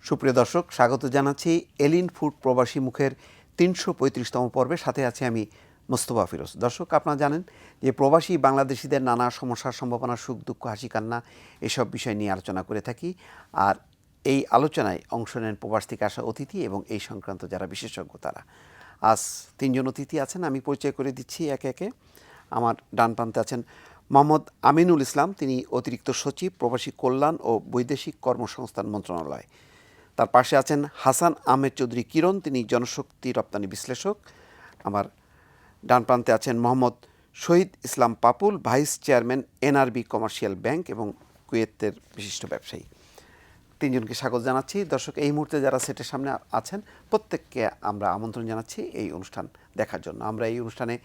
সুপ্রিয় দর্শক, স্বাগত জানাচ্ছি এলিন ফুড প্রবাসী মুখের ৩৩৫তম পর্বে। সাথে আছে আমি মোস্তফা ফিরোজ। দর্শক, আপনারা জানেন যে প্রবাসী বাংলাদেশিদের নানা সমস্যার, সম্ভাবনা, সুখ দুঃখ, হাসি কান্না এসব বিষয় নিয়ে আলোচনা করে থাকি। আর এই আলোচনায় অংশ নেন প্রবাস থেকে আসা অতিথি এবং এই সংক্রান্ত যারা বিশেষজ্ঞ তারা। আজ তিনজন অতিথি আছেন, আমি পরিচয় করে দিচ্ছি একে একে। আমার ডান প্রান্তে আছেন মোহাম্মদ আমিনুল ইসলাম, তিনি অতিরিক্ত সচিব, প্রবাসী কল্যাণ ও বৈদেশিক কর্মসংস্থান মন্ত্রণালয়। তার পাশে আছেন হাসান আহমেদ চৌধুরী কিরণ, তিনি জনশক্তি রপ্তানি বিশ্লেষক। আমার ডান প্রান্তে আছেন Mohammad Shahid Islam Papul, vice chairman NRB commercial bank এবং কুয়েতের বিশিষ্ট ব্যবসায়ী। তিনজনকে স্বাগত জানাচ্ছি। দর্শক, এই মুহূর্তে যারা সেটের সামনে আছেন প্রত্যেককে আমরা আমন্ত্রণ জানাচ্ছি এই অনুষ্ঠান দেখার জন্য। আমরা এই অনুষ্ঠানে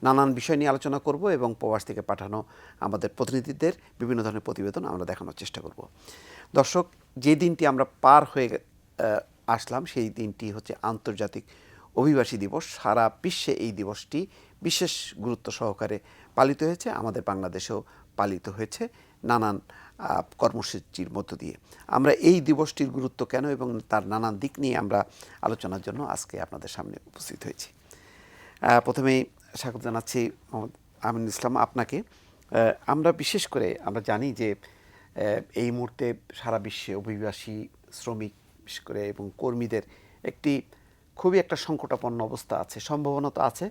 নানান বিষয় নিয়ে আলোচনা করব এবং প্রবাস থেকে পাঠানো আমাদের প্রতিনিধিদের বিভিন্ন ধরনের প্রতিবেদন আমরা দেখানোর চেষ্টা করব। দর্শক, যে দিনটি আমরা পার হয়ে আসলাম সেই দিনটি হচ্ছে আন্তর্জাতিক অভিবাসী দিবস। সারা বিশ্বে এই দিবসটি বিশেষ গুরুত্ব সহকারে পালিত হয়েছে, আমাদের বাংলাদেশেও পালিত হয়েছে নানান কর্মসূচির মধ্য দিয়ে। আমরা এই দিবসটির গুরুত্ব কেন এবং তার নানান দিক নিয়ে আমরা আলোচনার জন্য আজকে আপনাদের সামনে উপস্থিত হয়েছি। প্রথমেই স্বাগত জানাচ্ছি মোহাম্মদ আমিনুল ইসলাম আপনাকে। আমরা বিশেষ করে আমরা জানি যে এই মুহূর্তে সারা বিশ্বে অভিবাসী শ্রমিক বিশেষ করে এবং কর্মীদের একটি খুবই একটা সংকটাপন্ন অবস্থা আছে। সম্ভাবনা তো আছে,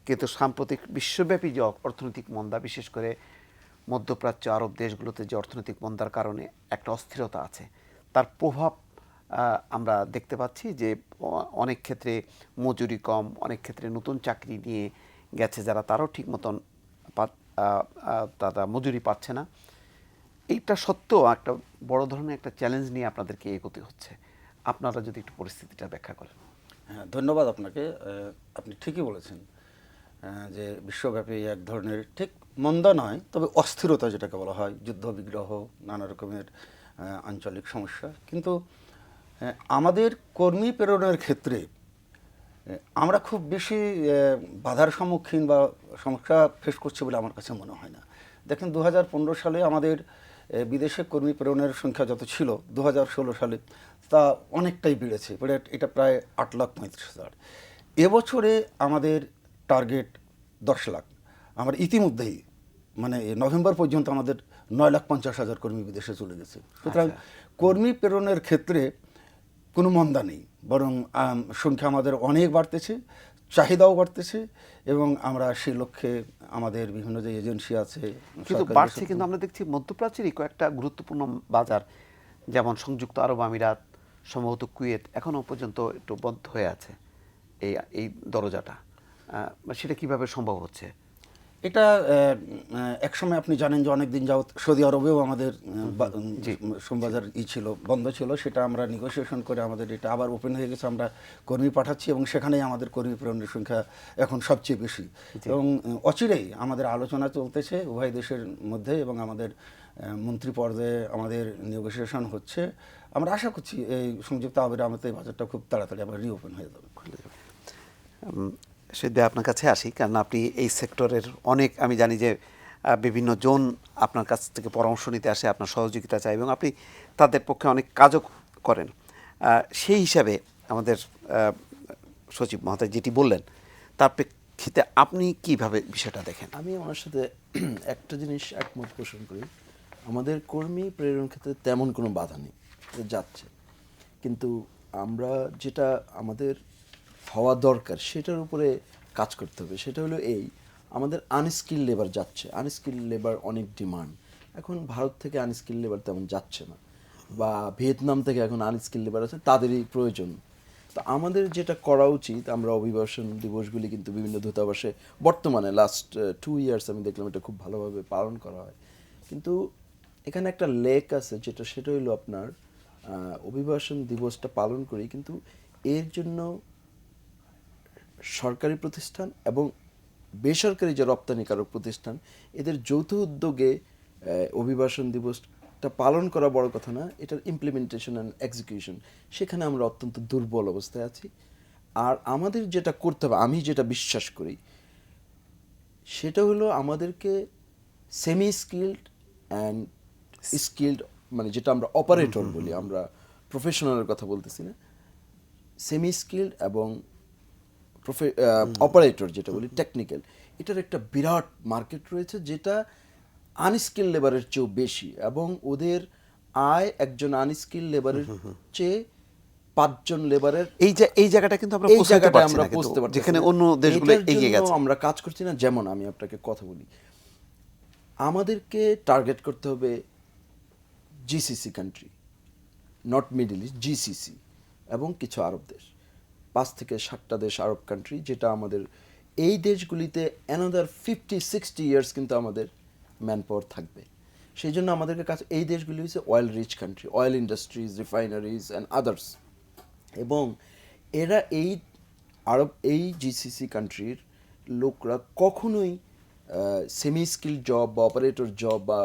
কিন্তু সাম্প্রতিক বিশ্বব্যাপী যে অর্থনৈতিক মন্দা, বিশেষ করে মধ্যপ্রাচ্য আরব দেশগুলোতে যে অর্থনৈতিক মন্দার কারণে একটা অস্থিরতা আছে, তার প্রভাব আমরা দেখতে পাচ্ছি যে অনেক ক্ষেত্রে মজুরি কম, অনেক ক্ষেত্রে নতুন চাকরি নিয়ে গেছে যারা, তারাও ঠিক মতন তারা মজুরি পাচ্ছে না। এইটা সত্ত্বেও একটা বড় ধরনের একটা চ্যালেঞ্জ নিয়ে আপনাদেরকে এগোতে হচ্ছে। আপনারা যদি একটু পরিস্থিতিটা ব্যাখ্যা করেন। হ্যাঁ, ধন্যবাদ আপনাকে। আপনি ঠিকই বলেছেন যে বিশ্বব্যাপী এক ধরনের ঠিক মন্দা নয়, তবে অস্থিরতা যেটাকে বলা হয়, যুদ্ধ বিগ্রহ, নানা রকমের আঞ্চলিক সমস্যা। কিন্তু আমাদের কর্মী প্রেরণের ক্ষেত্রে আমরা খুব বেশি বাধার সম্মুখীন বা সমস্যা ফেস করছি বলে আমার কাছে মনে হয় না। দেখেন, 2015 সালে আমাদের বিদেশে কর্মী প্রেরণের সংখ্যা যত ছিল 2016 সালে তা অনেকটাই বেড়েছে, এটা প্রায় 8,35,000। এবছরে আমাদের টার্গেট 10 লাখ। আমরা ইতিমধ্যেই মানে নভেম্বর পর্যন্ত আমাদের 9,50,000 কর্মী বিদেশে চলে গেছে। সুতরাং কর্মী প্রেরণের ক্ষেত্রে কোনো মন্দা নেই, বরং সংখ্যা আমাদের অনেক বাড়তেছে, চাহিদাও বাড়তেছে এবং আমরা সেই লক্ষ্যে আমাদের বিভিন্ন যে এজেন্সি আছে কিন্তু বাড়ছে, কিন্তু আমরা দেখছি মধ্যপ্রাচ্যেরই কয়েকটা গুরুত্বপূর্ণ বাজার যেমন সংযুক্ত আরব আমিরাত, সম্ভবত কুয়েত, এখনও পর্যন্ত একটু বন্ধ হয়ে আছে এই দরজাটা। সেটা কিভাবে সম্ভব হচ্ছে? এটা একসময় আপনি জানেন যে অনেক দিন যাবত সৌদি আরবেও আমাদের শ্রমবাজার ছিল, বন্ধ ছিল। সেটা আমরা নেগোসিয়েশন করে আমাদের এটা আবার ওপেন হয়ে গেছে। আমরা কর্মী পাঠাচ্ছি এবং সেখানেই আমাদের কর্মী প্রেরণের সংখ্যা এখন সবচেয়ে বেশি। এবং অচিরেই আমাদের আলোচনা চলতেছে উভয় দেশের মধ্যে এবং আমাদের মন্ত্রী পর্যায়ে আমাদের নেগোসিয়েশন হচ্ছে। আমরা আশা করছি এই সংযুক্ত আরব আমিরাতে এই বাজারটা খুব তাড়াতাড়ি আবার রিওপেন হয়ে যাবে। সেটা আপনার কাছে আসি, কারণ আপনি এই সেক্টরের অনেক, আমি জানি যে বিভিন্ন জন আপনার কাছ থেকে পরামর্শ নিতে আসে, আপনার সহযোগিতা চায় এবং আপনি তাদের পক্ষে অনেক কাজও করেন। সেই হিসাবে আমাদের সচিব মহোদয় যেটি বললেন তার প্রেক্ষিতে আপনি কিভাবে বিষয়টা দেখেন? আমি আমার সাথে একটা জিনিস একমত পোষণ করি। আমাদের কর্মী প্রেরণ ক্ষেত্রে তেমন কোনো বাধা নেই, যাচ্ছে। কিন্তু আমরা যেটা আমাদের হওয়া দরকার সেটার উপরে কাজ করতে হবে। সেটা হলো আমাদের আনস্কিল লেবার যাচ্ছে, আনস্কিল লেবার অনেক ডিমান্ড। এখন ভারত থেকে আনস্কিল লেবার তেমন যাচ্ছে না, বা ভিয়েতনাম থেকে এখন আনস্কিল লেবার আছে, তাদেরই প্রয়োজন। তো আমাদের যেটা করা উচিত, আমরা অভিবাসন দিবসগুলি কিন্তু বিভিন্ন দূতাবাসে বর্তমানে লাস্ট 2 ইয়ার্স আমি দেখলাম এটা খুব ভালোভাবে পালন করা হয়। কিন্তু এখানে একটা লেক আছে সেটা হলো আপনার অভিবাসন দিবসটা পালন করি, কিন্তু এর জন্য সরকারি প্রতিষ্ঠান এবং বেসরকারি যে রপ্তানিকারক প্রতিষ্ঠান, এদের যৌথ উদ্যোগে অভিবাসন দিবসটা পালন করা বড় কথা না, এটার ইমপ্লিমেন্টেশন অ্যান্ড এক্সিকিউশন সেখানে আমরা অত্যন্ত দুর্বল অবস্থায় আছি। আর আমাদের যেটা করতে হবে, আমি যেটা বিশ্বাস করি, সেটা হলো আমাদেরকে সেমি স্কিল্ড অ্যান্ড স্কিল্ড, মানে যেটা আমরা অপারেটর বলি, আমরা প্রফেশনালের কথা বলতেছি না, সেমি স্কিল্ড এবং অপারেটর যেটা বলি টেকনিক্যাল, এটার একটা বিরাট মার্কেট রয়েছে যেটা আনস্কিল লেবারের চেয়েও বেশি, এবং ওদের আয় একজন আনস্কিল লেবারের চেয়ে 5 জন লেবারের এই জায়গাটা কিন্তু আমরা এই পৌঁছাতে জায়গাটা পারছি আমরা না, কিন্তু পৌঁছতে পারছি যেখানে না। অন্য দেশগুলো এটার এগিয়ে জন্য গেছে। আমরা কাজ করছি না। যেমন আমি আপনাকে কথা বলি, আমাদেরকে টার্গেট করতে হবে GCC country, not middle east, GCC এবং কিছু আরব দেশ, 5 থেকে 7টা দেশ আরব কান্ট্রি, যেটা আমাদের এই দেশগুলিতে অ্যানাদার 50-60 ইয়ার্স কিন্তু আমাদের ম্যান পাওয়ার থাকবে। সেই জন্য আমাদেরকে কাছে এই দেশগুলি হচ্ছে oil rich country, oil industries, refineries and others, এবং এরা এই জিসিসি কান্ট্রির লোকরা কখনোই সেমি স্কিল জব বা অপারেটর জব বা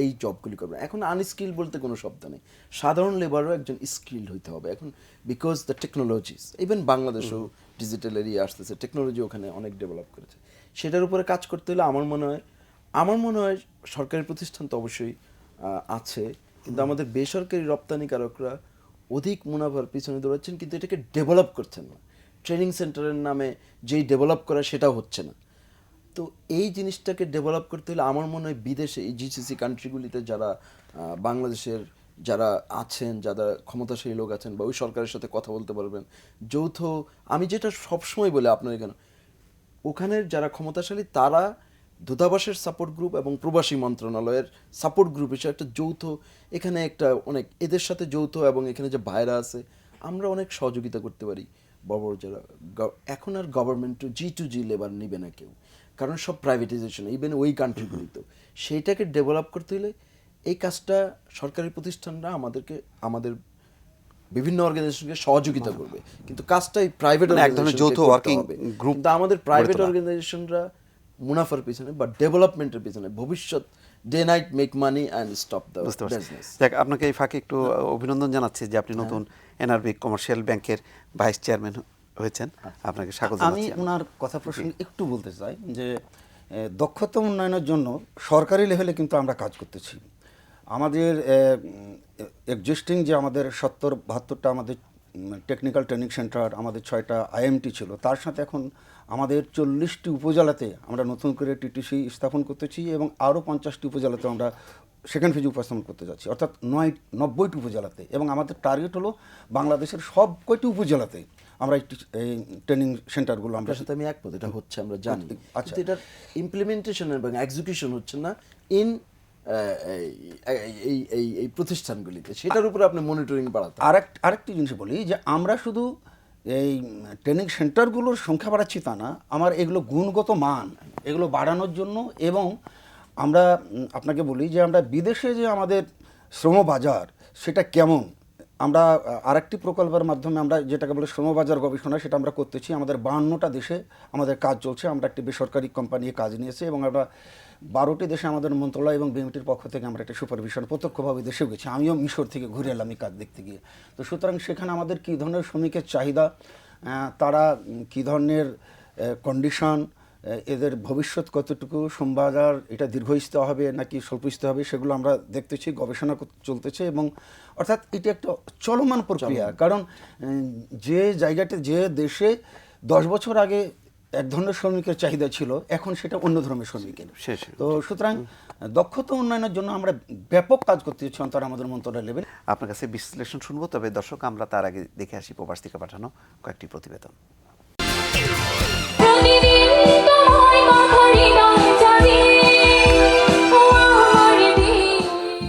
এই জবগুলি করবে না। এখন আনস্কিল বলতে কোনো শব্দ নেই, সাধারণ লেবারও একজন স্কিল্ড হইতে হবে এখন, বিকজ দ্য টেকনোলজিস, ইভেন বাংলাদেশেও ডিজিটাল এরিয়া আসতেছে, টেকনোলজি ওখানে অনেক ডেভেলপ করেছে। সেটার উপরে কাজ করতে হলে আমার মনে হয় সরকারি প্রতিষ্ঠান তো অবশ্যই আছে, কিন্তু আমাদের বেসরকারি রপ্তানিকারকরা অধিক মুনাফার পিছনে দৌড়াচ্ছেন, কিন্তু এটাকে ডেভেলপ করছেন না। ট্রেনিং সেন্টারের নামে যেই ডেভেলপ করা সেটাও হচ্ছে না। তো এই জিনিসটাকে ডেভেলপ করতে হলে আমার মনে হয় বিদেশে এই জিসিসি কান্ট্রিগুলিতে যারা বাংলাদেশের যারা আছেন, যারা ক্ষমতাশালী লোক আছেন বা ওই সরকারের সাথে কথা বলতে পারবেন, যৌথ, আমি যেটা সবসময় বলি আপনার এখানে, ওখানের যারা ক্ষমতাশালী তারা দূতাবাসের সাপোর্ট গ্রুপ এবং প্রবাসী মন্ত্রণালয়ের সাপোর্ট গ্রুপ হিসেবে একটা যৌথ, এখানে একটা অনেক এদের সাথে যৌথ, এবং এখানে যে ভাইরা আছে আমরা অনেক সহযোগিতা করতে পারি। বড় বড় যারা এখন আর গভর্নমেন্ট টু জি লেবার নিবে না কেউ, কারণ সব প্রাইভেটাইজেশন, ইভেন ওই কান্ট্রিগুলিতেও। সেইটাকে ডেভেলপ করতে হলে এই কাজটা সরকারি প্রতিষ্ঠানরা আমাদের বিভিন্ন অর্গানাইজেশনকে সহযোগিতা করবে, কিন্তু কাজটা এই প্রাইভেট এক ধরনের যৌথ ওয়ার্কিং গ্রুপ, কিন্তু আমাদের প্রাইভেট অর্গানাইজেশনরা মুনাফার পিছনে বা ডেভেলপমেন্টের পিছনে, ভবিষ্যৎ day night make money and stop the business. দেখ, আপনাকে এই ফাঁকে একটু অভিনন্দন জানাচ্ছি যে আপনি নতুন এনআরবি কমার্শিয়াল ব্যাংকের ভাইস চেয়ারম্যান হয়েছেন, আপনাকে স্বাগত আমি জানাচ্ছি। ওনার কথা প্রসঙ্গে একটু বলতে চাই যে দক্ষতা উন্নয়নের জন্য সরকারি লেভেলে কিন্তু আমরা কাজ করতেছি। আমাদের এক্সিস্টিং যে আমাদের 70-72টা আমাদের টেকনিক্যাল ট্রেনিং সেন্টার, আমাদের 6টা আইএমটি ছিল, তার সাথে এখন আমাদের 40টি উপজেলাতে আমরা নতুন করে টিটিসি স্থাপন করতেছি, এবং আরও 50টি উপজেলাতে আমরা সেকেন্ড ফেজ উপস্থাপন করতে যাচ্ছি, অর্থাৎ 90টি উপজেলাতে। এবং আমাদের টার্গেট হলো বাংলাদেশের সব কয়টি উপজেলাতে আমরা এই ট্রেনিং সেন্টারগুলো আমরা। আপনার সাথে আমি একমত, এটা হচ্ছে আমরা জানি, আচ্ছা, কিন্তু এটার ইমপ্লিমেন্টেশন এবং এক্সিকিউশন হচ্ছে না ইন এই প্রতিষ্ঠানগুলিতে, সেটার উপরে আপনি মনিটরিং বাড়াতে। আরেকটি জিনিস বলি যে আমরা শুধু এই ট্রেনিং সেন্টারগুলোর সংখ্যা বাড়াচ্ছি তা না, আমার এগুলো গুণগত মান এগুলো বাড়ানোর জন্য। এবং আমরা আপনাকে বলি যে আমরা বিদেশে যে আমাদের শ্রমবাজার সেটা কেমন, আমরা আরেকটি প্রকল্পের মাধ্যমে আমরা যেটাকে বলে শ্রমবাজার গবেষণা, সেটা আমরা করতেছি। আমাদের 52টা দেশে আমাদের কাজ চলছে, আমরা একটি বেসরকারি কোম্পানি কাজ নিয়েছি, এবং আমরা 12টি দেশে আমাদের মন্ত্রণালয় এবং বিএমটির পক্ষ থেকে আমরা একটা সুপারভিশন প্রত্যক্ষভাবে দেশে গেছি। আমিও মিশর থেকে ঘুরে এলাম এই কাজ দেখতে গিয়ে। তো সুতরাং সেখানে আমাদের কী ধরনের শ্রমিকের চাহিদা, তারা কী ধরনের কন্ডিশন, এদের ভবিষ্যৎ কতটুকু শ্রমবাজার, এটা দীর্ঘস্থায়ী হবে নাকি স্বল্পস্থায়ী হবে, সেগুলো আমরা দেখতেছি, গবেষণা চলতেছে। এবং অর্থাৎ এটা একটা চলমান প্রক্রিয়া, কারণ যে জায়গাতে, যে দেশে 10 বছর আগে এক ধরনের শ্রমিকের চাহিদা ছিল, এখন সেটা অন্য ধরনের শ্রমিকের। তো সুতরাং দক্ষতা উন্নয়নের জন্য আমরা ব্যাপক কাজ করতে চাচ্ছি অন্তর আমাদের মন্ত্রণালয় লেভেল। আপনার কাছে বিশ্লেষণ শুনবো, তবে দর্শক আমরা তার আগে দেখে আসি প্রবাস থেকে পাঠানো কয়েকটি প্রতিবেদন।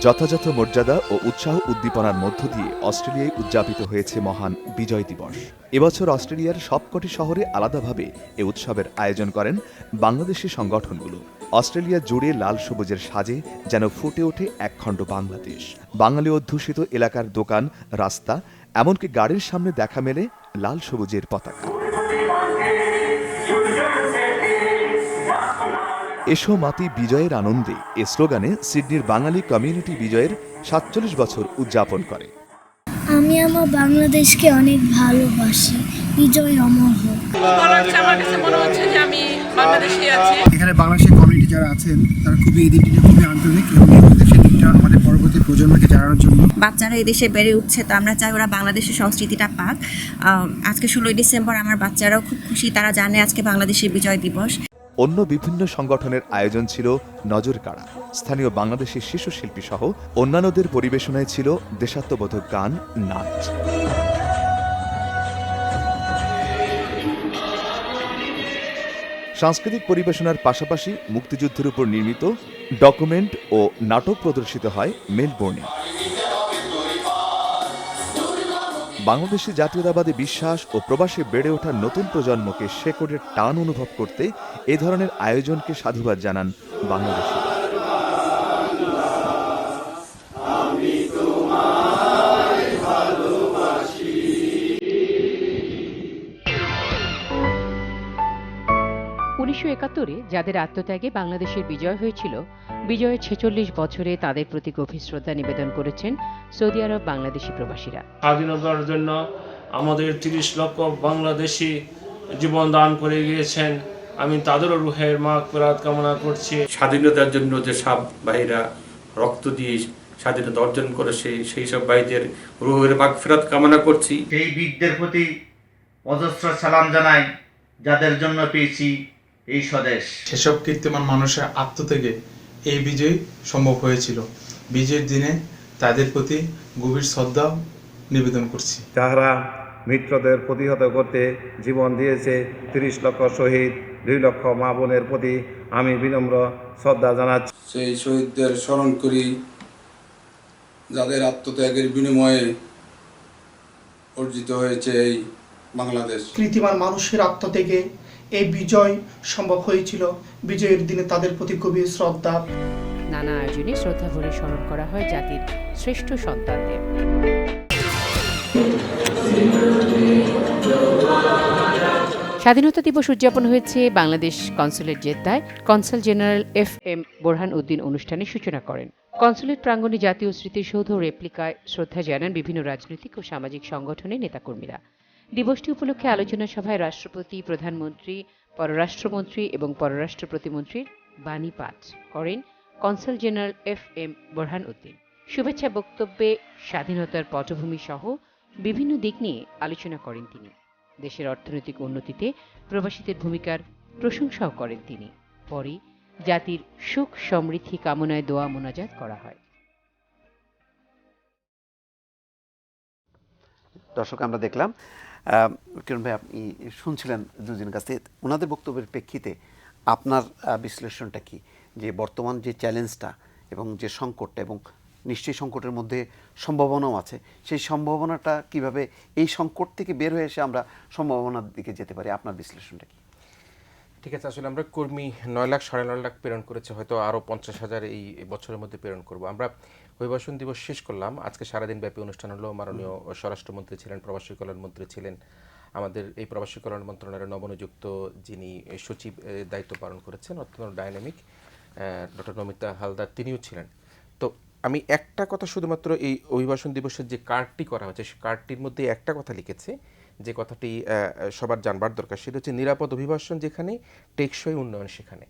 যথাযথ মর্যাদা ও উৎসাহ উদ্দীপনার মধ্য দিয়ে অস্ট্রেলিয়ায় উদযাপিত হয়েছে মহান বিজয় দিবস। এবছর অস্ট্রেলিয়ার সবকটি শহরে আলাদাভাবে এ উৎসবের আয়োজন করেন বাংলাদেশি সংগঠনগুলো। অস্ট্রেলিয়া জুড়ে লাল সবুজের সাজে যেন ফুটে ওঠে একখণ্ড বাংলাদেশ। বাঙালি অধ্যুষিত এলাকার দোকান, রাস্তা, এমনকি গাড়ির সামনে দেখা মেলে লাল সবুজের পতাকা। এসো মাতি বিজয়ের আনন্দে এ স্লোগানে সিডনির বাঙালি কমিউনিটি বিজয়ের 47 বছর উদযাপন করে। আমি আমার বাংলাদেশকে অনেক ভালোবাসি, বিজয় অমর হোক। আমার কাছে মনে হচ্ছে যে আমি বাংলাদেশে আছি। এখানে বাংলাদেশের কমিউনিটি যারা আছেন তারা খুবই এই দিনটিতে খুবই আন্তরিক, এবং এই উদ্দেশ্যে দিনটা আমাদের পরবর্তী প্রজন্মকে যারা বাড়ানোর জন্য। বাচ্চারা এদেশে বেড়ে উঠছে, তো আমরা চাই ওরা বাংলাদেশের সংস্কৃতিটা পাক। আজকে 16ই ডিসেম্বর আমার বাচ্চারাও খুব খুশি, তারা জানে আজকে বাংলাদেশের বিজয় দিবস। অন্য বিভিন্ন সংগঠনের আয়োজন ছিল নজর কাড়া। স্থানীয় বাংলাদেশি শিশু শিল্পী সহ অন্যান্যদের পরিবেশনায় ছিল দেশাত্মবোধক গান, নাচ। সাংস্কৃতিক পরিবেশনার পাশাপাশি মুক্তিযুদ্ধের উপর নির্মিত ডকুমেন্ট ও নাটক প্রদর্শিত হয় মেলবোর্নে। বাংলাদেশি জাতীয়তাবাদী বিশ্বাস ও প্রবাসে বেড়ে ওঠা নতুন প্রজন্মকে শেকড়ের টান অনুভব করতে এ ধরনের আয়োজনকে সাধুবাদ জানান বাংলাদেশি। একাত্তরে যাদের আত্মত্যাগে বাংলাদেশের বিজয় হয়েছিল, বিজয়ের 46 বছরে তাদের প্রতি গভীর শ্রদ্ধা নিবেদন করেছেন সৌদি আরব বাংলাদেশি প্রবাসীরা। স্বাধীনতার জন্য আমাদের 30 লক্ষ বাংলাদেশি জীবন দান করে গিয়েছেন, আমি তাদেরও রুহের মাগফিরাত কামনা করছি। স্বাধীনতার জন্য যে সব ভাইরা রক্ত দিয়ে স্বাধীনতা অর্জন করেছে, সেই সব ভাইদের রুহের মাগফিরাত কামনা করছি। সেই বীরদের প্রতি অজস্র সালাম জানাই, যাদের জন্য পেয়েছি এই স্বদেশ। সেসব কীর্তিমান মানুষের আত্মত্যাগে এই বিজয় সম্ভব হয়েছিল। বিজয়ের দিনে তাদের প্রতি গভীর শ্রদ্ধা নিবেদন করছি। যারা মিত্রদের প্রতিহত করতে জীবন দিয়েছে, 30 লক্ষ শহীদ, 2 লক্ষ মা বোনের প্রতি আমি বিনম্র শ্রদ্ধা জানাচ্ছি। সেই শহীদদের স্মরণ করি, যাদের আত্মত্যাগের বিনিময়ে অর্জিত হয়েছে এই বাংলাদেশ। কীর্তিমান মানুষের আত্মত্যাগে এই বিজয় সম্ভব হয়েছিল। বিজয়ের দিনে তাদের প্রতি গভীর শ্রদ্ধা। নানা আয়োজনে শ্রদ্ধা ভরে স্মরণ করা হয় জাতির শ্রেষ্ঠ সন্তানদের। স্বাধীনতা দিবস উদযাপন হয়েছে বাংলাদেশ কনসুলেট জেদ্দায়। Consul general FM Borhan Uddin অনুষ্ঠানের সূচনা করেন। কনসুলেট প্রাঙ্গণে জাতীয় স্মৃতিসৌধ রেপ্লিকায় শ্রদ্ধা জানান বিভিন্ন রাজনৈতিক ও সামাজিক সংগঠনের নেতাকর্মীরা। দিবসটি উপলক্ষে আলোচনা সভায় রাষ্ট্রপতি, প্রধানমন্ত্রী, পররাষ্ট্রমন্ত্রী এবং পররাষ্ট্র প্রতিমন্ত্রীর বাণী পাঠ করেন consul general FM Borhan Uddin. শুভেচ্ছা বক্তব্যে স্বাধীনতার পটভূমি সহ বিভিন্ন দিক নিয়ে আলোচনা করেন তিনি। দেশের অর্থনৈতিক উন্নতিতে প্রবাসীদের ভূমিকার প্রশংসাও করেন তিনি। পরে জাতির সুখ সমৃদ্ধি কামনায় দোয়া মোনাজাত করা হয়। দর্শক, আমরা দেখলাম কিরণ ভাই, আপনি শুনছিলেন দুজনের কাছ থেকে, ওনাদের বক্তব্যের প্রেক্ষিতে আপনার বিশ্লেষণটা কি, যে বর্তমান যে চ্যালেঞ্জটা এবং যে সংকটটা, এবং নিশ্চয়ই সংকটের মধ্যে সম্ভাবনাও আছে, সেই সম্ভাবনাটা কিভাবে এই সংকট থেকে বের হয়ে এসে আমরা সম্ভাবনার দিকে যেতে পারি, আপনার বিশ্লেষণটা কি? ঠিক আছে, আসলে আমরা কর্মী 9 লাখ 9.5 লাখ প্রেরণ করেছে, হয়তো আরও 50,000 এই বছরের মধ্যে প্রেরণ করব। আমরা অভিবাসন দিবস শেষ করলাম, আজকে সারাদিন ব্যাপী অনুষ্ঠান হলো। মাননীয় স্বরাষ্ট্রমন্ত্রী ছিলেন, প্রবাসী কল্যাণ মন্ত্রী ছিলেন, আমাদের এই প্রবাসী কল্যাণ মন্ত্রণালয়ের নবনিযুক্ত যিনি সচিব দায়িত্ব পালন করেছেন, অত্যন্ত ডাইনামিক ডক্টর নমিতা হালদার, তিনিও ছিলেন। তো আমি একটা কথা শুধুমাত্র এই অভিবাসন দিবসের যে কার্ডটি করা হয়েছে, সেই কার্ডটির মধ্যে একটা কথা লিখেছে, যে কথাটি সবার জানবার দরকার, সেটা হচ্ছে নিরাপদ অভিবাসন যেখানে, টেকসই উন্নয়ন সেখানে।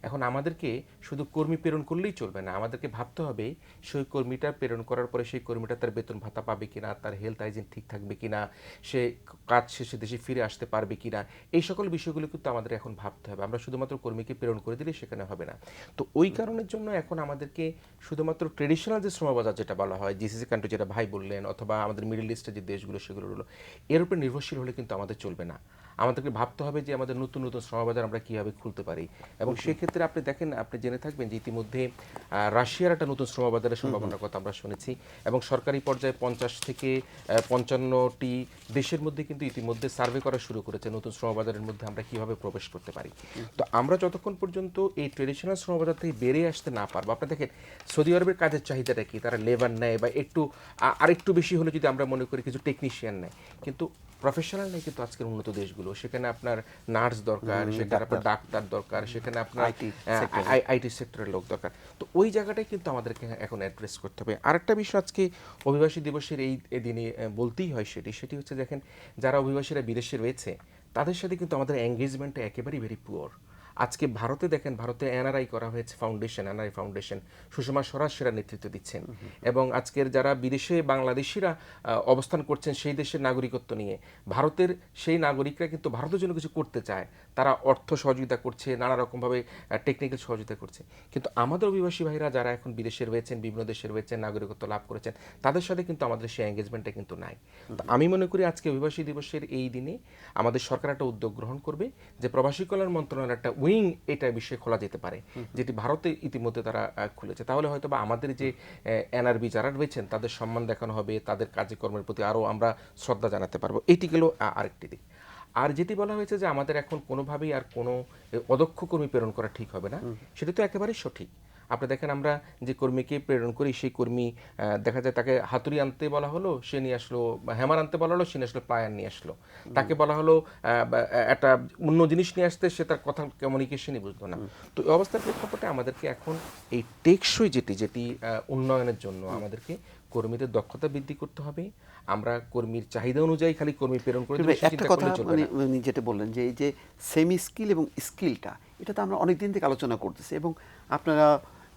এখন আমাদেরকে শুধু কর্মী প্রেরণ করলেই চলবে না, আমাদেরকে ভাবতে হবে সেই কর্মীটা প্রেরণ করার পরে সেই কর্মীটা তার বেতন ভাতা পাবে কিনা, তার হেলথ হাইজিন ঠিক থাকবে কিনা, সে কাজ শেষে দেশে ফিরে আসতে পারবে কিনা, এই সকল বিষয়গুলো কিন্তু আমাদের এখন ভাবতে হবে। আমরা শুধুমাত্র কর্মীকে প্রেরণ করে দিলে সেখানে হবে না। তো ওই কারণের জন্য এখন আমাদেরকে শুধুমাত্র ট্রেডিশনাল যে শ্রমবাজার যেটা বলা হয়, জিসিসি কান্ট্রি যেটা ভাই বললেন, অথবা আমাদের মিডল ইস্টের যে দেশগুলো সেগুলো হলো, এর উপর নির্ভরশীল হলে কিন্তু আমাদের চলবে না। আমাদেরকে ভাবতে হবে যে আমাদের নতুন নতুন শ্রমবাজার আমরা কীভাবে খুলতে পারি। এবং সেক্ষেত্রে আপনি দেখেন, আপনি জেনে থাকবেন যে ইতিমধ্যে রাশিয়ার একটা নতুন শ্রমবাজারের সম্ভাবনার কথা আমরা শুনেছি, এবং সরকারি পর্যায়ে 50 থেকে 55টি দেশের মধ্যে কিন্তু ইতিমধ্যে সার্ভে করা শুরু করেছে নতুন শ্রমবাজারের মধ্যে আমরা কীভাবে প্রবেশ করতে পারি। তো আমরা যতক্ষণ পর্যন্ত এই ট্রেডিশনাল শ্রমবাজার থেকে বেরিয়ে আসতে না পারবো, আপনি দেখেন সৌদি আরবের কাজের চাহিদাটা কি, তারা লেবার নেয় বা একটু আরেকটু বেশি হলে যদি আমরা মনে করি কিছু টেকনিশিয়ান নেয়, কিন্তু প্রফেশনাল নেই কিন্তু আজকের উন্নত দেশগুলো। সেখানে আপনার নার্স দরকার, সেখানে আপনার ডাক্তার দরকার, সেখানে আপনার আইটি সেক্টরের লোক দরকার। তো ওই জায়গাটাই কিন্তু আমাদেরকে এখন অ্যাড্রেস করতে হবে। আরেকটা বিষয় আজকে অভিবাসী দিবসের এই দিনে বলতেই হয়, সেটি হচ্ছে দেখেন, যারা অভিবাসীরা বিদেশে রয়েছে তাদের সাথে কিন্তু আমাদের এঙ্গেজমেন্টটা একেবারেই ভেরি পুয়ার। আজকে ভারতে দেখেন, ভারতে এনআরআই করা হয়েছে foundation, NRI foundation, Sushma Swaraj সেরা নেতৃত্ব দিচ্ছেন। এবং আজকের যারা বিদেশে বাংলাদেশিরা অবস্থান করছেন সেই দেশের নাগরিকত্ব নিয়ে, ভারতের সেই নাগরিকরা কিন্তু ভারতের জন্য কিছু করতে চায়, তারা অর্থ সহযোগিতা করছে, নানা রকমভাবে টেকনিক্যাল সহযোগিতা করছে। কিন্তু আমাদের অভিবাসী ভাইরা যারা এখন বিদেশে রয়েছেন, বিভিন্ন দেশে রয়েছেন, নাগরিকত্ব লাভ করেছেন, তাদের সাথে কিন্তু আমাদের সেই এঙ্গেজমেন্টটা কিন্তু নাই। তো আমি মনে করি আজকে অভিবাসী দিবসের এই দিনে আমাদের সরকার একটা উদ্যোগ গ্রহণ করবে যে প্রবাসী কল্যাণ মন্ত্রণালয়ের একটা উইং এটা বিষয়ে খোলা যেতে পারে, যেটি ভারতে ইতিমধ্যে তারা খুলেছে। তাহলে হয়তো বা আমাদের যে এনআরবি যারা রয়েছেন তাদের সম্মান দেখানো হবে, তাদের কাজকর্মের প্রতি আরও আমরা শ্রদ্ধা জানাতে পারবো। এটি গেল আরেকটি দিক। আর যেটি বলা হয়েছে যে আমাদের এখন কোনোভাবেই আর কোনো অদক্ষ কর্মী প্রেরণ করা ঠিক হবে না, সেটি তো একেবারেই সঠিক। আপনি দেখেন আমরা যে কর্মীকে প্রেরণ করি, সেই কর্মী দেখা যায় তাকে হাতুড়ি আনতে বলা হলো, সে নিয়ে আসলো, হ্যামার আনতে বলা হলো, সে নিয়ে আসলো প্লায়ার নিয়ে আসলো। তাকে বলা হলো একটা অন্য জিনিস নিয়ে আসতে, সে তার কথা কমিউনিকেশনই বুঝলো না। তো এই অবস্থার প্রেক্ষাপটে আমাদেরকে এখন এই টেকসই যেটি উন্নয়নের জন্য আমাদেরকে কর্মীদের দক্ষতা বৃদ্ধি করতে হবে। আমরা কর্মীর চাহিদা অনুযায়ী খালি কর্মী প্রেরণ করে একটা কথা উনি যেটা বললেন যে এই যে সেমি স্কিল এবং স্কিলটা, এটা তো আমরা অনেক দিন থেকে আলোচনা করতেছি, এবং আপনারা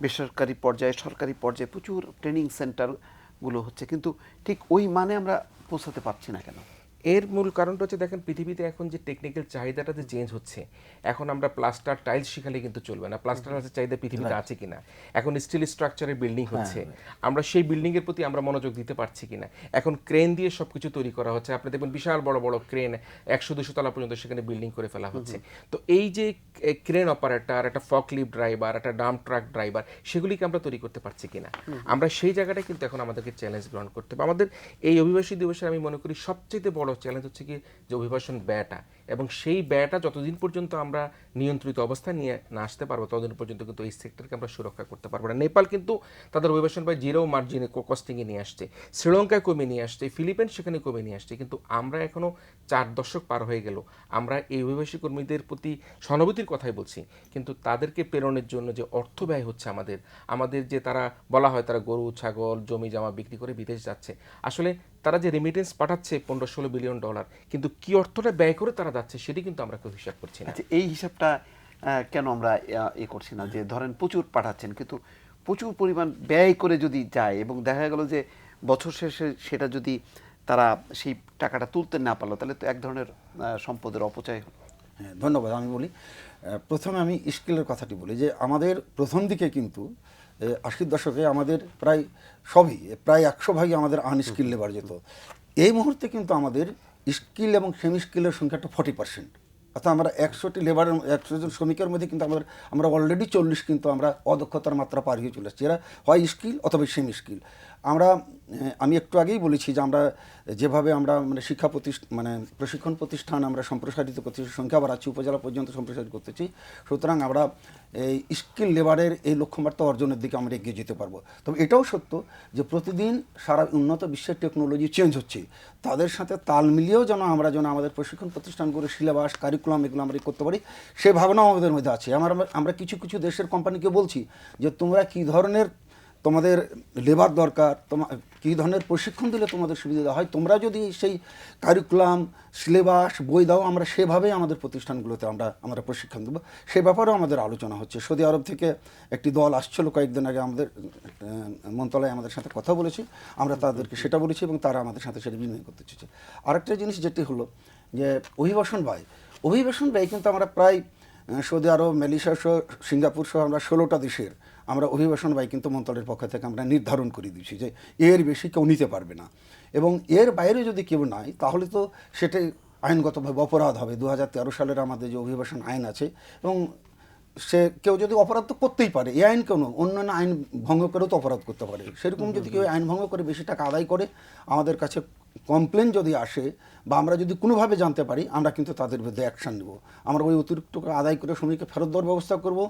বেসরকারি পর্যায়ে, সরকারি পর্যায়ে প্রচুর ট্রেনিং সেন্টারগুলো হচ্ছে, কিন্তু ঠিক ওই মানে আমরা পৌঁছাতে পারছি না কেন? এর মূল কারণটা হচ্ছে দেখেন পৃথিবীতে এখন যে টেকনিক্যাল চাহিদাটা যে চেঞ্জ হচ্ছে, এখন আমরা প্লাস্টার টাইলস শিখালে কিন্তু চলবে না, প্লাস্টার টাইলসের চাহিদা পৃথিবীতে আছে কিনা, এখন স্টিল স্ট্রাকচারের বিল্ডিং হচ্ছে, আমরা সেই বিল্ডিংয়ের প্রতি আমরা মনোযোগ দিতে পারছি কিনা, এখন ক্রেন দিয়ে সব কিছু তৈরি করা হচ্ছে, আপনি দেখবেন বিশাল বড় বড় ক্রেন 100-200 তলা পর্যন্ত সেখানে বিল্ডিং করে ফেলা হচ্ছে। তো এই যে ক্রেন অপারেটর, একটা ফকলিফট ড্রাইভার, একটা ডাম্প ট্রাক ড্রাইভার, সেগুলিকে আমরা তৈরি করতে পারছি কিনা, আমরা সেই জায়গাটা কিন্তু এখন আমাদেরকে চ্যালেঞ্জ গ্রহণ করতে হবে। আমাদের এই অভিবাসী দিবসে আমি মনে করি সবচেয়ে বড় চ্যালেঞ্জ হচ্ছে কি যে অভিবাসন ব্যয়টা, এবং সেই ব্যয়টা যতদিন পর্যন্ত আমরা নিয়ন্ত্রিত অবস্থায় নিয়ে না আসতে পারবো ততদিন পর্যন্ত কিন্তু এই সেক্টরকে আমরা সুরক্ষা করতে পারবো না। নেপাল কিন্তু তাদের অভিবাসন ব্যয় জিরো মার্জিনে কস্টিংয়ে নিয়ে আসছে, শ্রীলঙ্কায় কমে নিয়ে আসছে, ফিলিপাইন সেখানে কমে নিয়ে আসছে, কিন্তু আমরা এখনও 4 দশক পার হয়ে গেল আমরা এই অভিবাসী কর্মীদের প্রতি সহানুভূতির কথাই বলছি, কিন্তু তাদেরকে প্রেরণের জন্য যে অর্থ ব্যয় হচ্ছে আমাদের যে তারা বলা হয় তারা গরু ছাগল জমি জামা বিক্রি করে বিদেশ যাচ্ছে, আসলে তারা যে রেমিটেন্স পাঠাচ্ছে $15-16 বিলিয়ন, কিন্তু কি অর্থটা ব্যয় করে তারা যাচ্ছে সেটি কিন্তু আমরা কেউ হিসাব করছি না। আচ্ছা, এই হিসাবটা কেন আমরা করছি না? যে ধরেন প্রচুর পাঠাচ্ছেন, কিন্তু প্রচুর পরিমাণ ব্যয় করে যদি যায় এবং দেখা গেল যে বছর শেষে সেটা যদি তারা সেই টাকাটা তুলতে না পারলো, তাহলে তো এক ধরনের সম্পদের অপচয় হলো। হ্যাঁ, ধন্যবাদ। আমি বলি, প্রথমে আমি স্কিলের কথাটি বলি যে আমাদের প্রথম দিকে কিন্তু 80-র দশকে আমাদের প্রায় 100 ভাগই আমাদের আনস্কিল লেবার যেত। এই মুহূর্তে কিন্তু আমাদের স্কিল এবং সেমি স্কিলের সংখ্যাটা 40%, অর্থাৎ আমরা 100টি লেবারের 100 জন শ্রমিকের মধ্যে কিন্তু আমরা অলরেডি 40 কিন্তু আমরা অদক্ষতার মাত্রা পার হয়ে চলে আসছি। এরা হয় স্কিল অথবা সেমি স্কিল। আমি একটু আগেই বলেছি যে আমরা যেভাবে আমরা শিক্ষা প্রশিক্ষণ প্রতিষ্ঠান আমরা সম্প্রসারিত করতেছি, সংখ্যা বাড়াচ্ছি, উপজেলা পর্যন্ত সম্প্রসারিত করতেছি, সুতরাং আমরা এই স্কিল লেবারের এই লক্ষ্যমাত্রা অর্জনের দিকে আমরা এগিয়ে যেতে পারবো। তবে এটাও সত্য যে প্রতিদিন সারা উন্নত বিশ্বের টেকনোলজি চেঞ্জ হচ্ছে, তাদের সাথে তাল মিলিয়েও যেন আমাদের প্রশিক্ষণ প্রতিষ্ঠানগুলো সিলেবাস কারিকুলাম এগুলো আমরা করতে পারি, সেই ভাবনাও আমাদের মধ্যে আছে। আমরা কিছু কিছু দেশের কোম্পানিকে বলছি যে তোমরা কী ধরনের তোমাদের লেবার দরকার, কী ধরনের প্রশিক্ষণ দিলে তোমাদের সুবিধা হয়, তোমরা যদি সেই কারিকুলাম সিলেবাস বই দাও, আমরা সেভাবেই আমাদের প্রতিষ্ঠানগুলোতে আমরা প্রশিক্ষণ দেবো। সে ব্যাপারেও আমাদের আলোচনা হচ্ছে। সৌদি আরব থেকে একটি দল আসছিল কয়েকদিন আগে, আমাদের মন্ত্রণালয়ে আমাদের সাথে কথা বলেছি, আমরা তাদেরকে সেটা বলেছি এবং তারা আমাদের সাথে সেটা বিনিময় করতে চেয়েছে। আরেকটা জিনিস যেটি হলো যে অভিবাসন ব্যয় কিন্তু আমরা প্রায় সৌদি আরব, মালয়েশিয়া সহ সিঙ্গাপুর সহ আমরা 16টা দেশের আমরা অভিবাসন ব্যয় কিন্তু মন্ত্রণালয়ের পক্ষ থেকে আমরা নির্ধারণ করে দিয়েছি যে এর বেশি কেউ নিতে পারবে না, এবং এর বাইরে যদি কেউ নেয় তাহলে তো সেটাই আইনগতভাবে অপরাধ হবে। 2013 সালের আমাদের যে অভিবাসন আইন আছে, এবং সে কেউ যদি অপরাধ তো করতেই পারে, এই আইন কেন অন্যান্য আইন ভঙ্গ করেও তো অপরাধ করতে পারে। সেরকম যদি কেউ আইন ভঙ্গ করে বেশি টাকা আদায় করে আমাদের কাছে কমপ্লেন যদি আসে বা আমরা যদি কোনোভাবে জানতে পারি, আমরা কিন্তু তাদের বিরুদ্ধে অ্যাকশান নেব। আমরা ওই অতিরিক্ত আদায় করে শ্রমিককে ফেরত দেওয়ার ব্যবস্থা করব।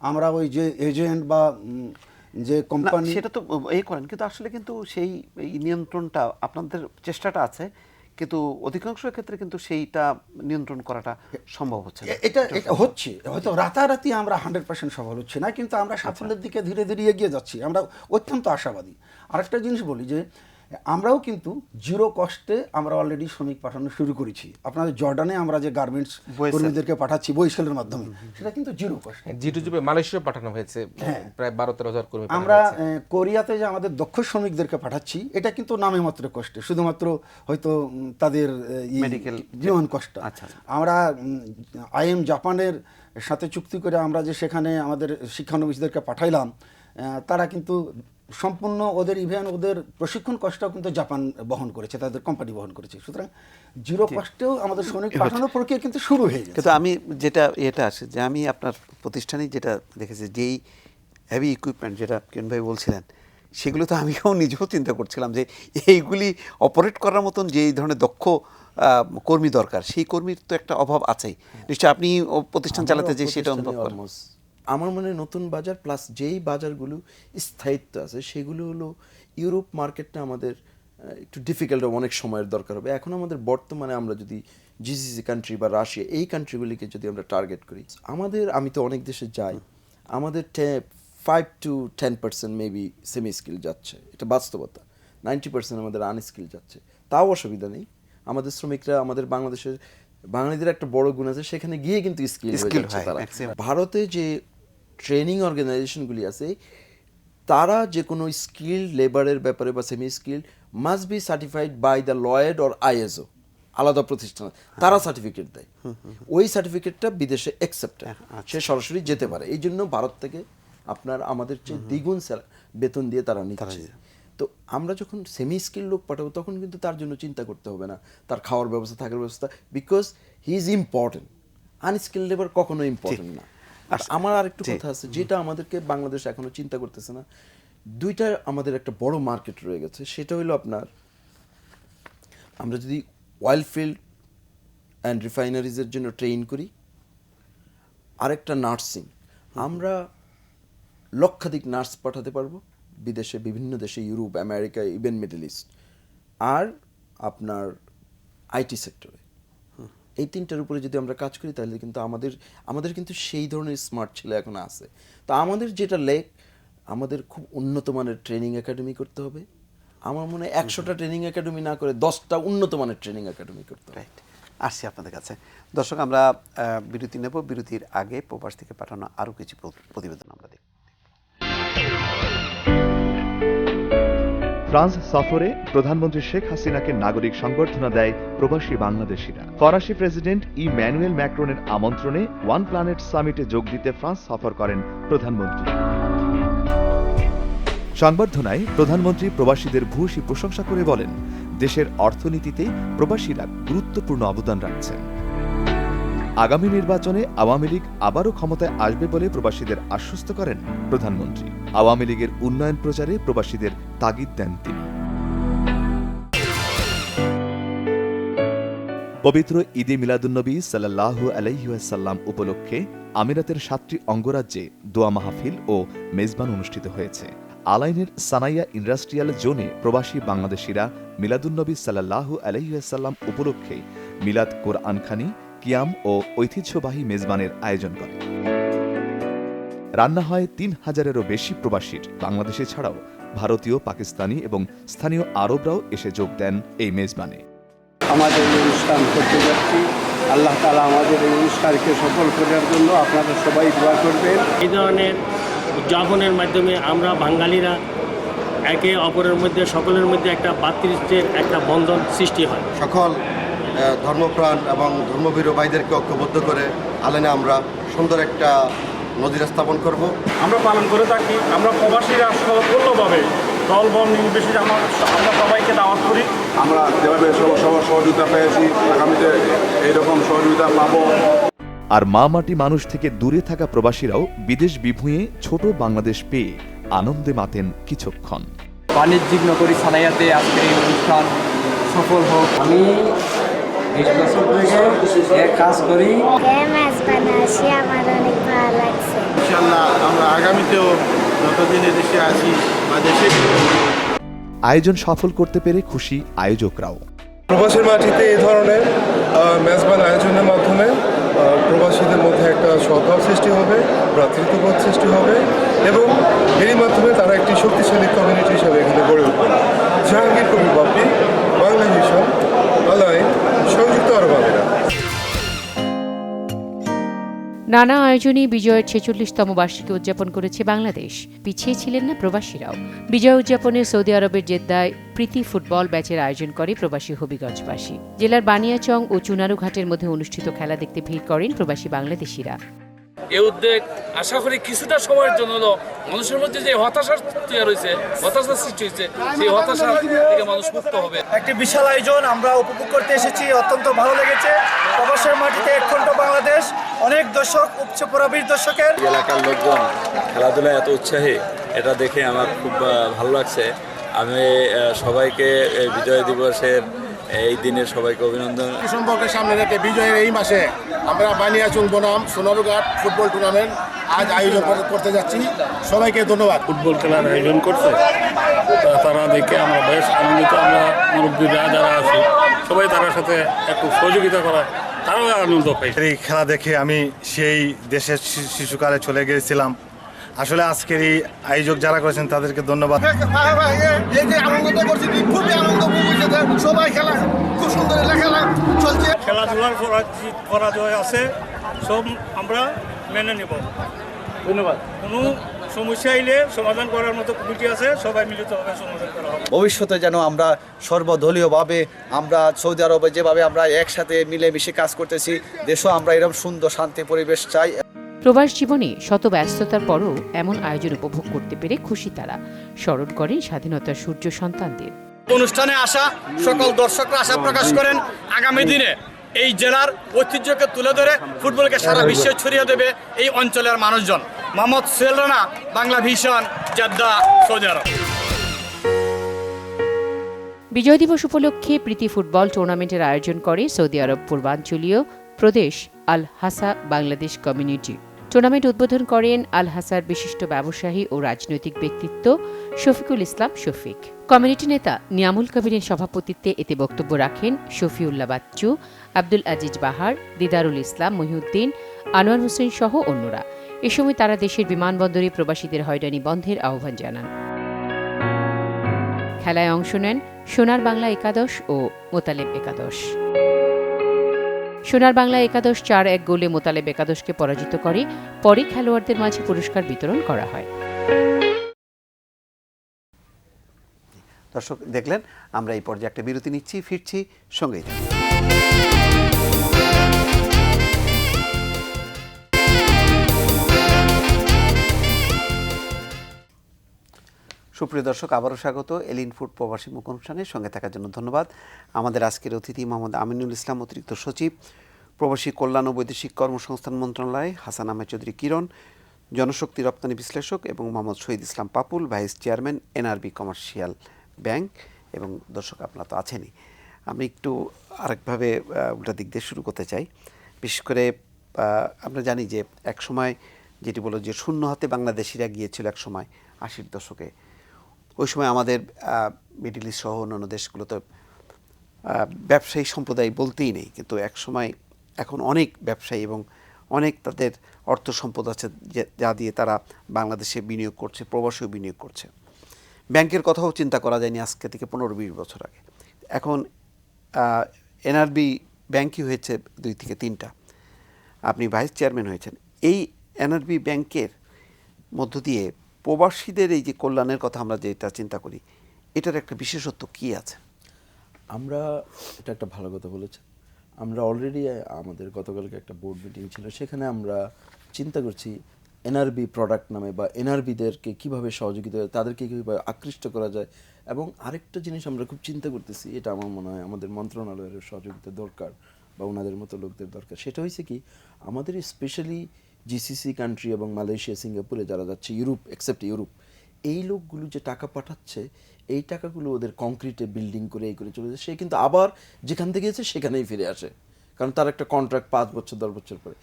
আমরা ওই যে এজেন্ট বা যে কোম্পানি সেটা তো করেন, কিন্তু আসলে কিন্তু সেই নিয়ন্ত্রণটা আপনাদের চেষ্টাটা আছে, কিন্তু অধিকাংশ ক্ষেত্রে কিন্তু সেইটা নিয়ন্ত্রণ করাটা সম্ভব হচ্ছে না। এটা হচ্ছে, হয়তো রাতারাতি আমরা 100% সফল হচ্ছে না, কিন্তু আমরা সাফল্যের দিকে ধীরে ধীরে এগিয়ে যাচ্ছি, আমরা অত্যন্ত আশাবাদী। আরেকটা জিনিস বলি যে আমরাও কিন্তু জিরো কস্টে আমরা অলরেডি শ্রমিক পাঠানো শুরু করেছি। আপনাদের জর্ডানে আমরা যে গার্মেন্টস কর্মীদেরকে পাঠাচ্ছি বইসেলের মাধ্যমে, সেটা কিন্তু জিরো কস্ট। G2G মালয়েশিয়া পাঠানো হয়েছে, প্রায় 12-13 কর্মী। আমরা কোরিয়াতে যে আমাদের দক্ষ শ্রমিকদেরকে পাঠাচ্ছি, এটা কিন্তু নামে মাত্র কষ্টে, শুধুমাত্র হয়তো তাদের মেডিকেল জীবন কষ্ট। আমরা জাপানের সাথে চুক্তি করে আমরা যে সেখানে আমাদের শিক্ষানবিশদেরকে পাঠাইলাম, তারা কিন্তু সম্পূর্ণ ওদের ওদের প্রশিক্ষণ কষ্টও কিন্তু জাপান বহন করেছে, তাদের কোম্পানি বহন করেছে। সুতরাং জিরো কস্টেও আমাদের শ্রমিক পাঠানোর প্রক্রিয়া কিন্তু শুরু হয়ে গেছে। কিন্তু আমি এটা আছে যে আমি আপনার প্রতিষ্ঠানে যেটা দেখেছি, যেই হেভি ইকুইপমেন্ট যেটা কিরণ ভাই বলছিলেন, সেগুলো তো আমিও নিজেও চিন্তা করছিলাম যে এইগুলি অপারেট করার মতন যে এই ধরনের দক্ষ কর্মী দরকার, সেই কর্মীর তো একটা অভাব আছেই। নিশ্চয়ই আপনি প্রতিষ্ঠান চালাতে যে সেটা অনুভব করেন। আমার মনে নতুন বাজার প্লাস যেই বাজারগুলো স্থায়িত্ব আছে সেগুলো হলো ইউরোপ মার্কেটটা আমাদের একটু ডিফিকাল্ট, অনেক সময়ের দরকার হবে। এখন আমাদের বর্তমানে আমরা যদি জিসিসি কান্ট্রি বা রাশিয়া এই কান্ট্রিগুলিকে যদি আমরা টার্গেট করি, আমি তো অনেক দেশে যাই, আমাদের 5 to 10% মেবি সেমি স্কিল যাচ্ছে, এটা বাস্তবতা। 90% আমাদের আনস্কিল যাচ্ছে, তাও অসুবিধা নেই। আমাদের শ্রমিকরা, আমাদের বাঙালিদের একটা বড় গুণ আছে, সেখানে গিয়ে কিন্তু স্কিল হয়ে যাচ্ছে তারা। ভারতে যে ট্রেনিং অর্গানাইজেশনগুলি আছে, তারা যে কোনো স্কিল লেবারের ব্যাপারে বা semi skill must be certified by the Lloyd or ISO, আলাদা প্রতিষ্ঠান, তারা সার্টিফিকেট দেয়। ওই সার্টিফিকেটটা বিদেশে অ্যাকসেপ্টেড, সে সরাসরি যেতে পারে। এই জন্য ভারত থেকে আমাদের চেয়ে দ্বিগুণ বেতন দিয়ে তারা নিচ্ছে। তো আমরা যখন সেমি স্কিল লোক পাঠাবো, তখন কিন্তু তার জন্য চিন্তা করতে হবে না তার খাওয়ার ব্যবস্থা, থাকার ব্যবস্থা, because he is important. Unskilled labour কখনো ইম্পর্টেন্ট না। আর আমার আরেকটু কথা আছে, যেটা আমাদেরকে বাংলাদেশ এখনো চিন্তা করতেছে না। দুইটা আমাদের একটা বড় মার্কেট রয়ে গেছে, সেটা হলো আমরা যদি অয়েল ফিল্ড অ্যান্ড রিফাইনারিজের জন্য ট্রেন করি, আরেকটা নার্সিং, আমরা লক্ষাধিক নার্স পাঠাতে পারবো বিদেশে, বিভিন্ন দেশে, Europe, America, even Middle East. আর আপনার আইটি সেক্টরে, এই তিনটার উপরে যদি আমরা কাজ করি, তাহলে কিন্তু আমাদের কিন্তু সেই ধরনের স্মার্ট ছেলে এখন আছে। তো আমাদের যেটা আমাদের খুব উন্নত মানের ট্রেনিং একাডেমি করতে হবে। আমার মনে হয় 100টা ট্রেনিং একাডেমি না করে 10টা উন্নত মানের ট্রেনিং একাডেমি করতে হবে। আসছি আপনাদের কাছে। দর্শক, আমরা বিরতি নেব। বিরতির আগে প্রবাস থেকে পাঠানো আরও কিছু প্রতিবেদন আমরা দেখব। ফ্রান্স সফরে প্রধানমন্ত্রী শেখ হাসিনাকে নাগরিক সংবর্ধনা দেয় প্রবাসী বাংলাদেশিরা। ফরাসি প্রেসিডেন্ট ইম্যানুয়েল ম্যাক্রনের আমন্ত্রণে ওয়ান প্ল্যানেট সামিটে যোগ দিতে ফ্রান্স সফর করেন প্রধানমন্ত্রী। সংবর্ধনায় প্রধানমন্ত্রী প্রবাসীদের ভূয়সী প্রশংসা করে বলেন, দেশের অর্থনীতিতে প্রবাসীরা গুরুত্বপূর্ণ অবদান রাখছেন। আগামী নির্বাচনে আওয়ামী লীগ আবারও ক্ষমতায় আসবে বলে প্রবাসীদের আশ্বস্ত করেন প্রধানমন্ত্রী। আওয়ামী লীগের উন্নয়ন প্রচারে প্রবাসীদের তাগিদ দেন তিনি। পবিত্র ঈদে মিলাদুন্নবী সাল্লাল্লাহু আলাইহি ওয়াসাল্লাম উপলক্ষে আমিরাতের 7টি অঙ্গরাজ্যে দোয়া মাহফিল ও মেজবান অনুষ্ঠিত হয়েছে। আলাইনের সানাইয়া ইন্ডাস্ট্রিয়াল জোনে প্রবাসী বাংলাদেশিরা মিলাদুন্নবী সাল্লাল্লাহু আলাইহি ওয়াসাল্লাম উপলক্ষে মিলাদ কোরআনখানি, কিয়াম ও ঐতিহ্যবাহী মেজবানের আয়োজন করে। রান্না হয় 3000-এরও বেশি প্রবাসীর। বাংলাদেশে ছাড়াও ভারতীয়, পাকিস্তানি এবং স্থানীয় আরবরাও এসে যোগ দেন এই মেজবানে। আমাদের অনুষ্ঠান করতে যাচ্ছি, আল্লাহ তাআলা আমাদের এই অনুষ্ঠানকে সফল করার জন্য আপনারা সবাই দোয়া করবেন। এই ধরনের উদযাপনের মাধ্যমে আমরা বাঙালিরা একে অপরের মধ্যে, সকলের মধ্যে একটা ভ্রাতৃত্বের একটা বন্ধন সৃষ্টি হয়। সকল ধর্মপ্রাণ এবং ধর্মভীর ভাইদেরকে ঐক্যবদ্ধ করে আলাইনে আমরা সুন্দর একটা নজির স্থাপন করব। আমরা পালন করে থাকি। আমরা প্রবাসীরা সম্পূর্ণভাবে দল বল নির্বিশেষে আমরা সবাইকে দাওয়াত করি। আমরা যেভাবে সবার সহযোগিতা পেয়েছি, আগামীতে এইরকম সহযোগিতা পাবো। আর মা মাটি মানুষ থেকে দূরে থাকা প্রবাসীরাও বিদেশ বিভুঁয়ে ছোট বাংলাদেশ পেয়ে আনন্দে মাতেন কিছুক্ষণ। বাণিজ্যিক নগরী সানাইয়াতে আজকের এই অনুষ্ঠান সফল হোক। আমি 20 বছর ধরে কাজ করি। আমার অনেক ভালো লাগছে। ইনশাআল্লাহ আমরা আগামীতেও যতদিন দেশে আছি বা দেশে আয়োজন সফল করতে পেরে খুশি আয়োজকরাও। প্রবাসীর মাটিতে এই ধরনের মেজবান আয়োজনের মাধ্যমে প্রবাসীদের মধ্যে একটা সদ্ভাব সৃষ্টি হবে, ভ্রাতৃত্ববোধ সৃষ্টি হবে এবং এরই মাধ্যমে তারা একটি শক্তিশালী কমিউনিটি হিসেবে এখানে গড়ে উঠবে। জাহাঙ্গীর কবির বাপ্পি, বাংলা মিশন, আলাইন, সংযুক্ত আরব আমিরাত। নানা আয়োজনে বিজয়ের 46তম বার্ষিকী উদযাপন করেছে বাংলাদেশ। পিছিয়ে ছিলেন না প্রবাসীরাও। বিজয় উদযাপনে সৌদি আরবের জেদ্দায় প্রীতি ফুটবল ব্যাচের আয়োজন করে প্রবাসী হবিগঞ্জবাসী। জেলার বানিয়াচং ও চুনারুঘাটের মধ্যে অনুষ্ঠিত খেলা দেখতে ভিড় করেন প্রবাসী বাংলাদেশিরা। এই উদ্যোগ আশা করি কিছুটা সময়ের জন্য হলো মানুষের মধ্যে যে হতাশার তৈরি হয়েছে, হতাশার সৃষ্টি হয়েছে, সেই হতাশা থেকে মানুষ মুক্ত হবে। একটি বিশাল আয়োজন আমরা উপভোগ করতে এসেছি, অত্যন্ত ভালো লেগেছে। প্রবাসের মাটিতে একখণ্ড বাংলাদেশ, অনেক দর্শক, উপচে পড়া বীর দর্শকের। এলাকার লোকজন খেলাধুলায় এত উৎসাহী, এটা দেখে আমার খুব ভালো লাগছে। আমি সবাইকে বিজয় দিবসের এই দিনে সবাইকে অভিনন্দন। সম্পর্কে সামনে রেখে বিজয়ের এই মাসে আমরা বানিয়াচং বনাম সোনারুঘাট ফুটবল টুর্নামেন্ট আজ আয়োজন করতে যাচ্ছি। সবাইকে ধন্যবাদ। ফুটবল খেলার আয়োজন করছে, তারা দেখে আমরা বেশ আনন্দিত। আমরা মুরব্বীরা যারা আছি সবাই তার সাথে একটু সহযোগিতা করা, তারাও আনন্দ পাই। এই খেলা দেখে আমি সেই দেশের শিশুকালে চলে গিয়েছিলাম। আসলে আজকের এই আয়োজক যারা করেছেন তাদেরকে ধন্যবাদ। এই যে আনন্দটা করছি, খুবই আনন্দ উপভোগ, সবাই খেলা খুব সুন্দর খেলা চলছে। খেলাধুলার পরাজয় আছে, সব আমরা মেনে নেব। ধন্যবাদ। কোনো সমস্যা এলে সমাধান করার মতো কমিটি আছে, সবাই মিলিতভাবে সমাধান করা হবে। ভবিষ্যতে যেন আমরা সর্বদলীয়ভাবে আমরা সৌদি আরবে যেভাবে আমরা একসাথে মিলেমিশে কাজ করতেছি, দেশও আমরা এরকম সুন্দর শান্তি পরিবেশ চাই। প্রবাস জীবনে শত ব্যস্ততার পরও এমন আয়োজন উপভোগ করতে পেরে খুশি তারা। স্মরণ করেন স্বাধীনতার সূর্য সন্তানদের। অনুষ্ঠানে আসা সকল দর্শকরা আশা প্রকাশ করেন আগামী দিনে এই জেলার ঐতিহ্যকে তুলে ধরে ফুটবলকে সারা বিশ্বে ছড়িয়ে দেবে এই অঞ্চলের মানুষজন। Mohammad Sohel Rana, Bangla Vision, Jeddah, Saudi Arab. বিজয় দিবস উপলক্ষে প্রীতি ফুটবল টুর্নামেন্টের আয়োজন করে সৌদি আরব পূর্বাঞ্চলীয় প্রদেশ আল হাসা বাংলাদেশ কমিউনিটি। টুর্নামেন্ট উদ্বোধন করেন আল হাসার বিশিষ্ট ব্যবসায়ী ও রাজনৈতিক ব্যক্তিত্ব শফিকুল ইসলাম শফিক। কমিউনিটি নেতা নিয়ামুল কবিরের সভাপতিত্বে এতে বক্তব্য রাখেন শফিউল্লাহ বাচ্চু, আব্দুল আজিজ বাহার, দিদারুল ইসলাম মহিউদ্দিন, আনোয়ার হোসেন সহ অন্যরা। এ সময় তারা দেশের বিমানবন্দরে প্রবাসীদের হয়রানি বন্ধের আহ্বান জানান। খেলায় অংশ নেন সোনার বাংলা একাদশ ও মোতালেব একাদশ। সোনার বাংলা একাদশ 4-1 গোলে মোতালেব একাদশকে পরাজিত করে। পরে খেলোয়াড়দের মাঝে পুরস্কার বিতরণ করা হয়। দর্শক দেখলেন, আমরা এই পর্যায়ে একটা বিরতি নিচ্ছি, ফিরছি সঙ্গেই থাকুন। সুপ্রিয় দর্শক, আবারও স্বাগত এলিন ফুড প্রবাসী মুখ অনুষ্ঠানের সঙ্গে থাকার জন্য ধন্যবাদ। আমাদের আজকের অতিথি মোহাম্মদ আমিনুল ইসলাম, অতিরিক্ত সচিব, প্রবাসী কল্যাণ ও বৈদেশিক কর্মসংস্থান মন্ত্রণালয়, হাসান আহমেদ চৌধুরী কিরণ, জনশক্তি রপ্তানি বিশ্লেষক, এবং Mohammad Shahid Islam Papul, vice chairman NRB commercial bank. এবং দর্শক আপনারা তো আছেনই, আমি একটু আরেকভাবে উল্টা দিক দিয়ে শুরু করতে চাই। বিশেষ করে আমরা জানি যে এক সময় যেটি বলো যে শূন্য হাতে বাংলাদেশিরা গিয়েছিল এক সময় 80-র দশকে। ওই সময় আমাদের মিডল ইস্ট সহ অন্যান্য দেশগুলোতে ব্যবসায়ী সম্প্রদায় বলতেই নেই, কিন্তু এক সময় এখন অনেক ব্যবসায়ী এবং অনেক তাদের অর্থ সম্পদ আছে যা দিয়ে তারা বাংলাদেশে বিনিয়োগ করছে, প্রবাসেও বিনিয়োগ করছে। ব্যাংকের কথাও চিন্তা করা যায়নি আজকে থেকে 15-20 বছর আগে। এখন এনআরবি ব্যাংকই হয়েছে 2 থেকে 3টা, আপনি ভাইস চেয়ারম্যান হয়েছেন। এই এনআরবি ব্যাংকের মধ্য দিয়ে প্রবাসীদের এই যে কল্যাণের কথা আমরা যেটা চিন্তা করি, এটার একটা বিশেষত্ব কি আছে? আমরা, এটা একটা ভালো কথা বলেছেন, আমরা অলরেডি আমাদের গতকালকে একটা বোর্ড মিটিং ছিল, সেখানে আমরা চিন্তা করছি এনআরবি প্রোডাক্ট নামে বা এনআরবিদেরকে কীভাবে সহযোগিতা, তাদেরকে কীভাবে আকৃষ্ট করা যায়। এবং আরেকটা জিনিস আমরা খুব চিন্তা করতেছি, এটা আমার মনে হয় আমাদের মন্ত্রণালয়ের সহযোগিতা দরকার বা ওনাদের মতো লোকদের দরকার। সেটা হয়েছে কি, আমাদের স্পেশালি জিসিসি কান্ট্রি এবং মালয়েশিয়া, সিঙ্গাপুরে যারা যাচ্ছে, ইউরোপ এক্সেপ্ট ইউরোপ, এই লোকগুলো যে টাকা পাঠাচ্ছে, এই টাকাগুলো ওদের কংক্রিটে বিল্ডিং করে এই করে চলে যায়, সে কিন্তু আবার যেখান থেকে গেছে সেখানেই ফিরে আসে, কারণ তার একটা কন্ট্রাক্ট 5 বছর 10 বছর পরে।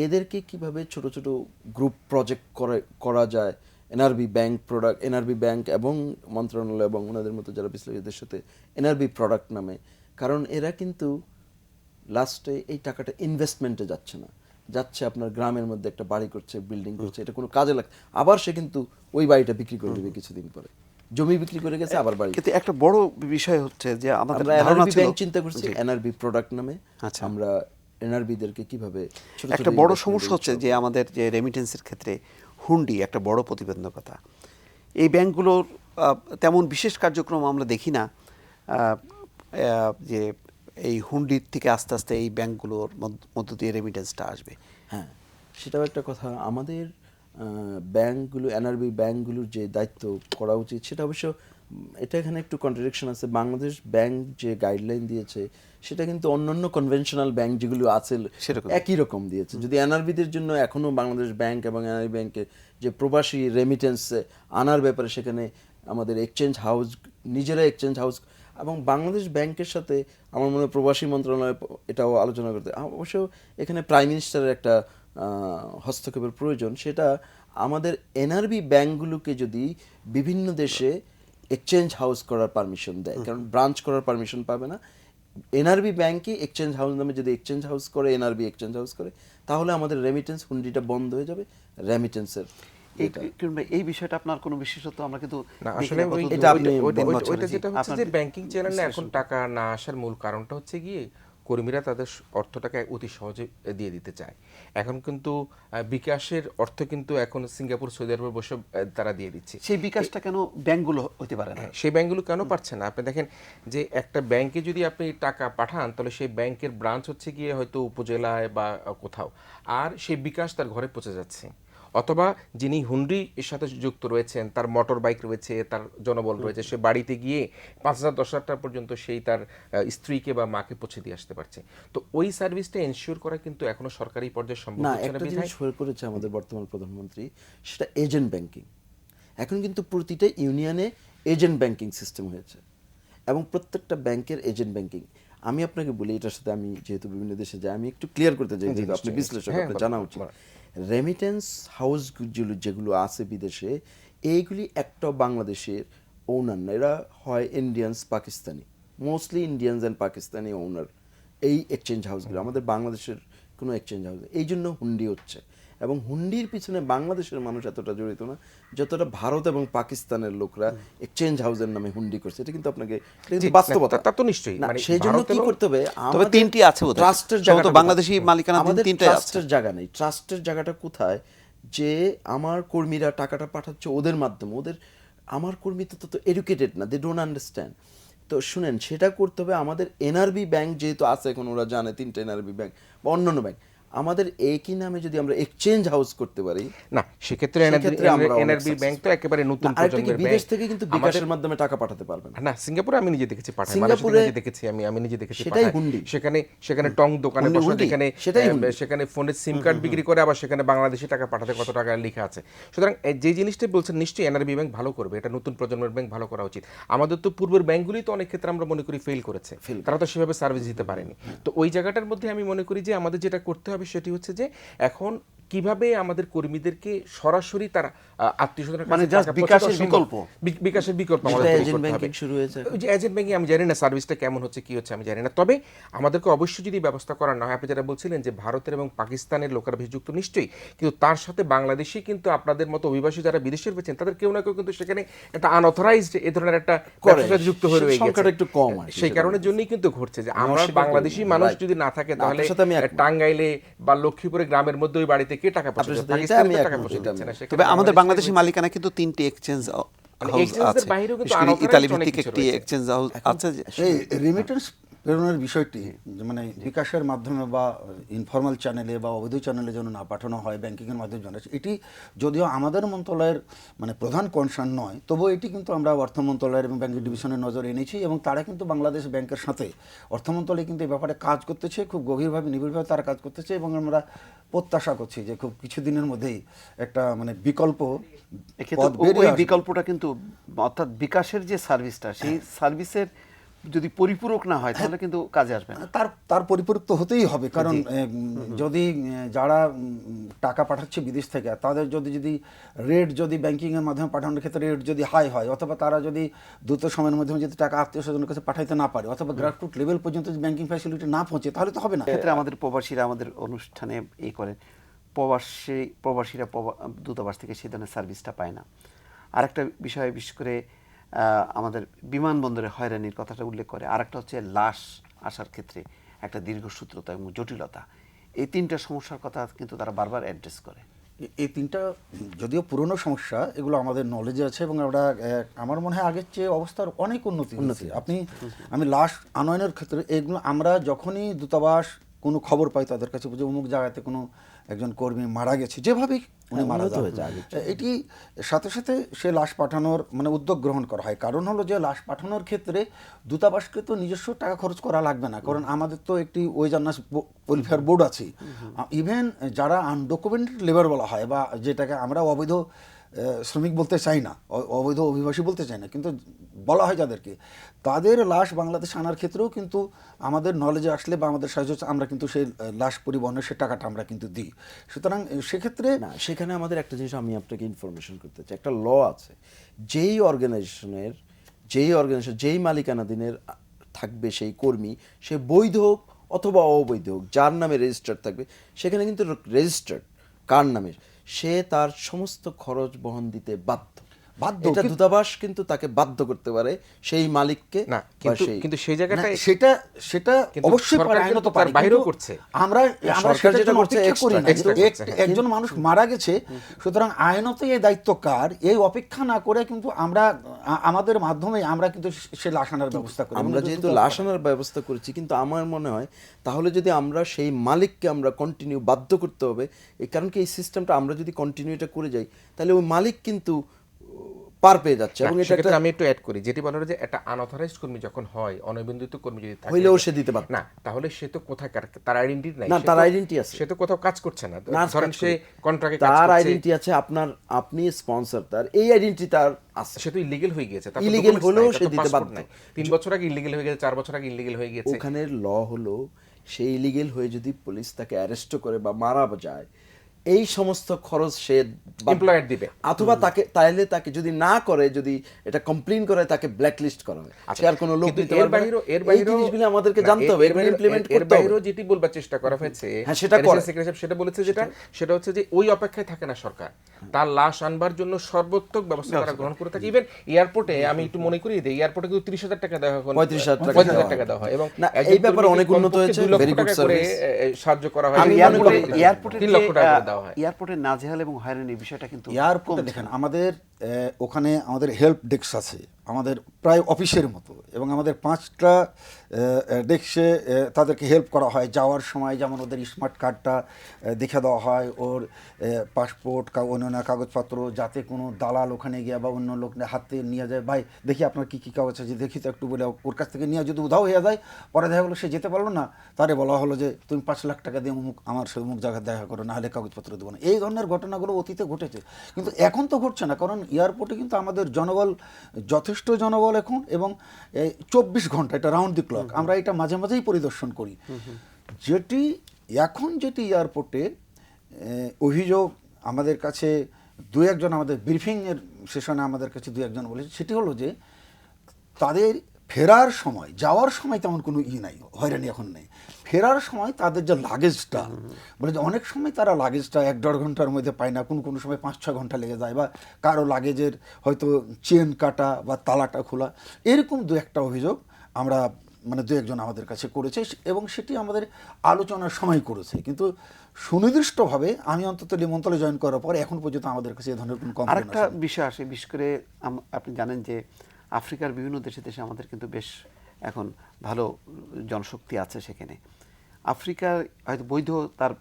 এদেরকে কিভাবে ছোট ছোট গ্রুপ প্রজেক্ট করা যায়, NRB bank product, NRB bank এবং মন্ত্রণালয় এবং ওনাদের মতো যারা বিশ্লেষকদের সাথে এনআরবি প্রোডাক্ট নামে, কারণ এরা কিন্তু লাস্টে এই টাকাটা ইনভেস্টমেন্টে যাচ্ছে না, যাচ্ছে আপনার গ্রামের মধ্যে একটা বাড়ি করছে, বিল্ডিং করছে, এটা কোনো কাজে লাগে, আবার সে কিন্তু ওই বাড়িটা বিক্রি করে দেবে কিছুদিন পরে। জমি বিক্রি করে গেছে আবার বাড়ি। কিন্তু একটা বড় বিষয় হচ্ছে যে আমাদের আমরা ধারণা এনআরবি ছিল ব্যাংক চিন্তা করছি, এনআরবি প্রোডাক্ট নামে। আচ্ছা, আমরা এনআরবিদেরকে কিভাবে একটা বড় সমস্যা হচ্ছে যে আমাদের যে রেমিটেন্সের ক্ষেত্রে হুন্ডি একটা বড় প্রতিবন্ধকতা। এই ব্যাংকগুলোর তেমন বিশেষ কার্যক্রম আমরা দেখি না যে এই হুন্ডির থেকে আস্তে আস্তে এই ব্যাংকগুলোর মধ্য দিয়ে রেমিটেন্সটা আসবে। হ্যাঁ, সেটাও একটা কথা। আমাদের ব্যাংকগুলো, এনআরবি ব্যাংকগুলোর যে দায়িত্ব করা উচিত সেটা অবশ্য, এটা এখানে একটু কন্ট্রাডিকশন আছে। বাংলাদেশ ব্যাংক যে গাইডলাইন দিয়েছে সেটা কিন্তু অন্যান্য কনভেনশনাল ব্যাংক যেগুলো আছে একই রকম দিয়েছে। যদি এনআরবিদের জন্য এখনও বাংলাদেশ ব্যাংক এবং এনআরবি ব্যাংকে যে প্রবাসী রেমিটেন্স আনার ব্যাপারে সেখানে আমাদের এক্সচেঞ্জ হাউস, নিজেরা এক্সচেঞ্জ হাউস এবং বাংলাদেশ ব্যাংকের সাথে আমার মনে হয় প্রবাসী মন্ত্রণালয় এটাও আলোচনা করতে, অবশ্য এখানে প্রাইম মিনিস্টারের একটা হস্তক্ষেপের প্রয়োজন। সেটা আমাদের এনআরবি ব্যাংকগুলোকে যদি বিভিন্ন দেশে এক্সচেঞ্জ হাউস করার পারমিশন দেয়, কারণ ব্রাঞ্চ করার পারমিশন পাবে না। এনআরবি ব্যাংকই এক্সচেঞ্জ হাউস নামে যদি এক্সচেঞ্জ হাউস করে, এনআরবি এক্সচেঞ্জ হাউস করে, তাহলে আমাদের রেমিটেন্স হুন্ডিটা বন্ধ হয়ে যাবে। রেমিটেন্সের এই বিষয়টা আপনার কোনো বিশেষত্ব আমরা কিন্তু আসলে ওইটা যেটা হচ্ছে যে ব্যাংকিং চ্যানেলে এখন টাকা না আসার মূল কারণটা হচ্ছে গিয়ে কর্মীরা তাদের অর্থটাকে অতি সহজে দিয়ে দিতে চায়। এখন কিন্তু বিকাশের অর্থ কিন্তু এখন সিঙ্গাপুর, সৌদি আরবে বসে তারা দিয়ে দিচ্ছে। সেই বিকাশটা কেন ব্যাংকগুলো হতে পারে না? সেই ব্যাংকগুলো কেন পারছে না? আপনি দেখেন যে একটা ব্যাংকে যদি আপনি টাকা পাঠান তাহলে সেই ব্যাংকের ব্রাঞ্চ হচ্ছে গিয়ে হয়তো উপজেলায় বা কোথাও, আর সেই বিকাশ তার ঘরে পৌঁছে যাচ্ছে। অথবা যিনি হুন্ডি এর সাথে যুক্ত রয়েছেন, তার মোটর বাইক রয়েছে, তার জনবল রয়েছে, সে বাড়িতে গিয়ে ৫,০০০-১০,০০০ টাকা পর্যন্ত সেই তার স্ত্রীকে বা মাকে পৌঁছে দিয়ে আসতে পারছে। তো ওই সার্ভিসটা এনশিওর করা কিন্তু এখনো সরকারি পর্যায়ে সম্ভব না। হচ্ছে না। একটা জিনিস করেছে আমাদের বর্তমান প্রধানমন্ত্রী, সেটা এজেন্ট ব্যাংকিং। এখন কিন্তু প্রতিটা ইউনিয়নে এজেন্ট ব্যাংকিং সিস্টেম হয়েছে এবং প্রত্যেকটা ব্যাংকের এজেন্ট ব্যাংকিং। আমি আপনাকে বলি, এটার সাথে আমি যেহেতু বিভিন্ন দেশে যাই, আমি একটু ক্লিয়ার করতে চাই, যেহেতু আপনি বিশ্লেষক, আপনার জানা উচিত। রেমিটেন্স হাউসগুলো যেগুলো আছে বিদেশে, এইগুলি একটা বাংলাদেশের ওনার না, এরা হয় Indians, Pakistani, mostly Indians and Pakistani owner এই এক্সচেঞ্জ হাউসগুলো। আমাদের বাংলাদেশের কোনো এক্সচেঞ্জ হাউস, এই জন্য হুন্ডি হচ্ছে। এবং হুন্ডির পিছনে বাংলাদেশের মানুষ এতটা জড়িত না যতটা ভারত এবং পাকিস্তানের লোকরা এক্সচেঞ্জ হাউসের নামে হুন্ডি করছে। এটা কিন্তু আপনাকে বাস্তবতা। তা তো নিশ্চয়ই, সেই জন্য কি করতে হবে, তবে তিনটি আছে ট্রাস্টের জায়গা, বাংলাদেশি মালিকানা তিনটা আছে। ট্রাস্টের জায়গা নেই। ট্রাস্টের জায়গাটা কোথায়? যে আমার কর্মীরা টাকাটা পাঠাচ্ছে ওদের মাধ্যমে, আমার কর্মী তো এডুকেটেড না, দে ডোন্ট আন্ডারস্ট্যান্ড। তো শুনেন, সেটা করতে হবে আমাদের এনআরবি ব্যাংক যেহেতু আছে, এখন ওরা জানে 3টা এনআরবি ব্যাংক বা অন্যান্য ব্যাংক, আমাদের একই নামে যদি আমরা এক্সচেঞ্জ হাউস করতে পারি, না সেক্ষেত্রে এনআরবি ব্যাংক তো একেবারে নতুন প্রজন্মের ব্যাংক। বিদেশ থেকে কিন্তু বিকাশের মাধ্যমে টাকা পাঠাতে পারবে না। না, সিঙ্গাপুরে আমি নিজে দেখেছি পাঠায়, মালয়েশিয়াতে নিজে দেখেছি, আমি নিজে দেখেছি সেটাই হুন্ডি। সেখানে টং দোকানে বসে, সেখানে ফোনের সিম কার্ড বিক্রি করে, আবার সেখানে বাংলাদেশি টাকা পাঠাতে কত টাকা লেখা আছে। সুতরাং যে জিনিসটা বলছেন নিশ্চয়ই এনআরবি ব্যাংক ভালো করবে, এটা নতুন প্রজন্মের ব্যাংক ভালো করা উচিত। আমাদের তো পূর্বের ব্যাংকগুলি তো অনেক ক্ষেত্রে আমরা মনে করি ফেল করেছে, তারা তো সেভাবে সার্ভিস দিতে পারেনি। তো ওই জায়গাটার মধ্যে আমি মনে করি যে আমাদের যেটা করতে হবে সেটি হচ্ছে যে এখন কিভাবে আমাদের কর্মীদেরকে সরাসরি তারা আত্মীয়স্বজনের মানে বিকাশের বিকল্প আমাদের এজেন্ট ব্যাংকিং শুরু হয়েছে। ওই যে এজেন্ট ব্যাংকিং আমি জানি না সার্ভিসটা কেমন হচ্ছে, কি হচ্ছে আমি জানি না। তবে আমাদেরকে অবশ্যই যদি ব্যবস্থা করা না হয়, আপনি যেটা বলছিলেন যে ভারতের এবং পাকিস্তানের লোকেরা বেশি যুক্ত, নিশ্চয়ই, কিন্তু তার সাথে বাংলাদেশি কিন্তু আপনাদের মতো অভিবাসী যারা বিদেশে রয়েছেন তাদের কেউ না কেউ কিন্তু সেখানে একটা আনঅথরাইজড এ ধরনের একটা ব্যবসার যুক্ত হয়ে রয়ে গেছে, একটু কম। সেই কারণের জন্যই কিন্তু ঘটছে যে আমরা বাংলাদেশি মানুষ যদি না থাকে তাহলে টাঙ্গাইলে বা লক্ষ্মীপুরে গ্রামের মধ্যে ওই বাড়িতে কে টাকা পৌঁছাবে? তবে আমাদের বাংলাদেশি মালিকানা কিন্তু 3টি এক্সচেঞ্জ হাউস আছে, ইতালি ভিত্তিক একটি এক্সচেঞ্জ হাউস আছে। এই রেমিটেন্স প্রেরণের বিষয়টি মানে বিকাশের মাধ্যমে বা ইনফর্মাল চ্যানেলে বা অবৈধ চ্যানেলে যেন না পাঠানো হয়, ব্যাংকিংয়ের মাধ্যমে জানাচ্ছে, এটি যদিও আমাদের মন্ত্রণালয়ের মানে প্রধান কনসার্ন নয়, তবুও এটি কিন্তু আমরা অর্থ মন্ত্রণালয়ের এবং ব্যাংকিং ডিভিশনের নজর এনেছি এবং তারা কিন্তু বাংলাদেশ ব্যাংকের সাথে অর্থ মন্ত্রণালয় কিন্তু এই ব্যাপারে কাজ করতেছে, খুব গভীরভাবে নিবিড়ভাবে তারা কাজ করতেছে এবং আমরা প্রত্যাশা করছি যে খুব কিছুদিনের মধ্যেই একটা মানে বিকল্পটা কিন্তু, অর্থাৎ বিকাশের যে সার্ভিসটা, সেই সার্ভিসের যদি পরিপূরক না হয় তাহলে কিন্তু কাজে আসবে না। তার পরিপূরক তো হতেই হবে, কারণ যদি যারা টাকা পাঠাচ্ছে বিদেশ থেকে তাদের যদি রেট যদি ব্যাংকিংয়ের মাধ্যমে পাঠানোর ক্ষেত্রে রেট যদি হাই হয়, অথবা তারা যদি দ্রুত সময়ের মাধ্যমে যদি টাকা আত্মীয় স্বজনের কাছে পাঠাইতে না পারে, অথবা গ্রাসরুট লেভেল পর্যন্ত যদি ব্যাংকিং ফ্যাসিলিটি না পৌঁছে, তাহলে তো হবে না। ক্ষেত্রে আমাদের প্রবাসীরা আমাদের অনুষ্ঠানে করেন, প্রবাসীরা দূতাবাস থেকে সেই ধরনের সার্ভিসটা পায় না। আরেকটা বিষয়, বিশেষ করে আমাদের বিমানবন্দরে হয়রানির কথাটা উল্লেখ করে, আরেকটা হচ্ছে লাশ আসার ক্ষেত্রে একটা দীর্ঘসূত্রতা এবং জটিলতা। এই তিনটা সমস্যার কথা কিন্তু তারা বারবার অ্যাড্রেস করে। এই তিনটা যদিও পুরনো সমস্যা, এগুলো আমাদের নলেজে আছে এবং আমরা আমার মনে হয় আগের চেয়ে অবস্থার অনেক উন্নতি হয়েছে। আমি লাশ আনয়নের ক্ষেত্রে এগুলো আমরা যখনই দূতাবাস কোনো খবর পাই তাদের কাছে যে অমুক জায়গাতে কোনো একজন কর্মী মারা গেছে, যেভাবেই উনি মারা যায়, এটি সাথে সাথে সে লাশ পাঠানোর মানে উদ্যোগ গ্রহণ করা হয়। কারণ হলো যে লাশ পাঠানোর ক্ষেত্রে দূতাবাসকে তো নিজস্ব টাকা খরচ করা লাগবে না, কারণ আমাদের তো একটি ওয়েজার্নাস ওয়েলফেয়ার বোর্ড আছে। ইভেন যারা আনডকুমেন্টেড লেবার বলা হয় বা যেটাকে আমরা অবৈধ শ্রমিক বলতে চাই না, অবৈধ অভিবাসী বলতে চাই না, কিন্তু বলা হয় যাদেরকে, তাদের লাশ বাংলাদেশে আনার ক্ষেত্রেও কিন্তু আমাদের নলেজে আসলে বা আমাদের সাহায্য আমরা কিন্তু সেই লাশ পরিবহনের সে টাকাটা আমরা কিন্তু দিই। সুতরাং সেক্ষেত্রে না, সেখানে আমাদের একটা জিনিস আমি আপনাকে ইনফরমেশন করতে চাই, একটা ল আছে, যেই অর্গানাইজেশন যেই মালিকানাধীনের থাকবে সেই কর্মী, সে বৈধ হোক অথবা অবৈধ হোক, যার নামে রেজিস্টার্ড থাকবে, সেখানে কিন্তু রেজিস্টার্ড কার নামে, সে তার সমস্ত খরচ বহন দিতে বাধ্য। এটা দূতাবাস কিন্তু তাকে বাধ্য করতে পারে সেই মালিককে না, কিন্তু সেই জায়গাটা সেটা অবশ্যই আইনত বাইরেও করছে। আমরা সরকার যেটা করছে একজন মানুষ মারা গেছে, সুতরাং আইনত এই দায়িত্ব কার, এই অপেক্ষা না করে কিন্তু আমরা আমাদের মাধ্যমে আমরা কিন্তু সে লাশ আনার ব্যবস্থা করি। আমরা যেহেতু লাশ আনার ব্যবস্থা করছি, কিন্তু আমার মনে হয় তাহলে যদি আমরা সেই মালিককে আমরা কন্টিনিউ বাধ্য করতে হবে, এই কারণ কি এই সিস্টেমটা আমরা যদি কন্টিনিউ এটা করে যাই, তাহলে ওই মালিক কিন্তু পার পেয়ে যাচ্ছে। এবং এটা আমি একটু অ্যাড করি, যেটি বলা হয় যে একটা আনঅথরাইজড কর্মী যখন হয়, অনিবন্ধিত কর্মী যদি থাকে, হইলেও সে দিতে পারে না, তাহলে সে তো কোথায় তার আইডেন্টিটি নাই, না, তার আইডেন্টিটি আছে, সে তো কোথাও কাজ করছে না, ধরেন সে কন্ট্রাক্টে কাজ করছে, তার আইডেন্টিটি আছে, আপনি স্পন্সর, তার এই আইডেন্টিটি তার আছে, সে তো ইলিগ্যাল হয়ে গেছে, তার ইলিগ্যাল হলেও সে দিতে বাধ্য। 3 বছর আগে ইলিগ্যাল হয়ে গেছে, 4 বছর আগে ইলিগ্যাল হয়ে গেছে, ওখানে ল হলো সেই ইলিগ্যাল হয়ে যদি পুলিশ তাকে অ্যারেস্ট করে বা মারা যায়, এই সমস্ত খরচ সে এমপ্লয়ার দিবে, অথবা তাকে যদি না করে, যদি এটা কমপ্লেইন করে, তাকে ব্ল্যাকলিস্ট করা হয়, আর কোনো লোক নিতে পারবে না। এই জিনিসগুলো আমাদেরকে জানতে হবে, এর ইমপ্লিমেন্ট করতে হবে। এর বাইরেও যেটি বলবার চেষ্টা করা হয়েছে, হ্যাঁ, সেটা করে সেটা বলেছে, সেটা হচ্ছে যে ওই অপেক্ষায় থাকে না সরকার, তার লাশ আনবার জন্য সর্বোত্তম ব্যবস্থা তারা গ্রহণ করে থাকে। ইভেন এয়ারপোর্টে আমি একটু মনে করিয়ে দিই, এয়ারপোর্টে কিন্তু 30,000 টাকা দেওয়া হয়, 35,000 টাকা দেওয়া হয়, এবং এই ব্যাপারে অনেক উন্নত হয়েছে, ভেরি গুড সার্ভিস, সাহায্য করা হয়। এয়ারপোর্টে 3 লক্ষ টাকা দেওয়া হয়। এয়ারপোর্টে নাজেহাল এবং হয়রানির বিষয়টা কিন্তু এয়ারপোর্টে দেখেন আমাদের ওখানে আমাদের হেল্প ডেস্ক আছে, আমাদের প্রায় অফিসের মতো, এবং আমাদের 5টা ডেস্কে তাদেরকে হেল্প করা হয় যাওয়ার সময়। যেমন ওদের স্মার্ট কার্ডটা দেখে দেওয়া হয়, ওর পাসপোর্ট, অন্যান্য কাগজপত্র, যাতে কোনো দালাল ওখানে গিয়ে বা অন্য লোক হাতে নিয়ে যায়, ভাই দেখি আপনার কী কী কাগজ আছে, দেখি তো একটু বলে ওর কাছ থেকে নিয়ে যদি উধাও হয়ে যায়, পরে দেখা গেলো সে যেতে পারলো না, তারে বলা হলো যে তুমি 5 লাখ টাকা দিয়ে আমার সে অমুক জায়গায় দেখা করো, নাহলে কাগজপত্র দেবো না। এই ধরনের ঘটনাগুলো অতীতে ঘটেছে, কিন্তু এখন তো ঘটছে না, কারণ এয়ারপোর্টে কিন্তু আমাদের জনবল যথেষ্ট জনবল এখন, এবং 24 ঘন্টা এটা রাউন্ড দি ক্লক আমরা এটা মাঝে মাঝেই পরিদর্শন করি। যেটি এয়ারপোর্টে অভিযোগ আমাদের কাছে 2-1 জন আমাদের ব্রিফিংয়ের সেশনে আমাদের কাছে 2-1 জন বলেছে, সেটি হলো যে তাদের ফেরার সময়, যাওয়ার সময় তেমন কোনো নাই, হয়রানি এখন নেই, ফেরার সময় তাদের যে লাগেজটা, বলে যে অনেক সময় তারা লাগেজটা 1-1.5 ঘন্টার মধ্যে পায় না, কোনো সময় 5-6 ঘন্টা লেগে যায়, বা কারো লাগেজের হয়তো চেন কাটা বা তালাটা খোলা, এরকম 2-1টা অভিযোগ আমরা মানে 2-1 জন আমাদের কাছে করেছে, এবং সেটি আমাদের আলোচনার সময় করেছে। কিন্তু সুনির্দিষ্টভাবে আমি অন্তত লিমন্তলে জয়েন করার পর এখন পর্যন্ত আমাদের কাছে এই ধরনের কোনো কমপ্লেইন আসেনি। আরেকটা বিষয় আসে, বিশেষ করে আপনি জানেন যে আফ্রিকার বিভিন্ন দেশে আমাদের কিন্তু বেশ এখন ভালো জনশক্তি আছে সেখানে। আফ্রিকার হয়তো বৈধ তার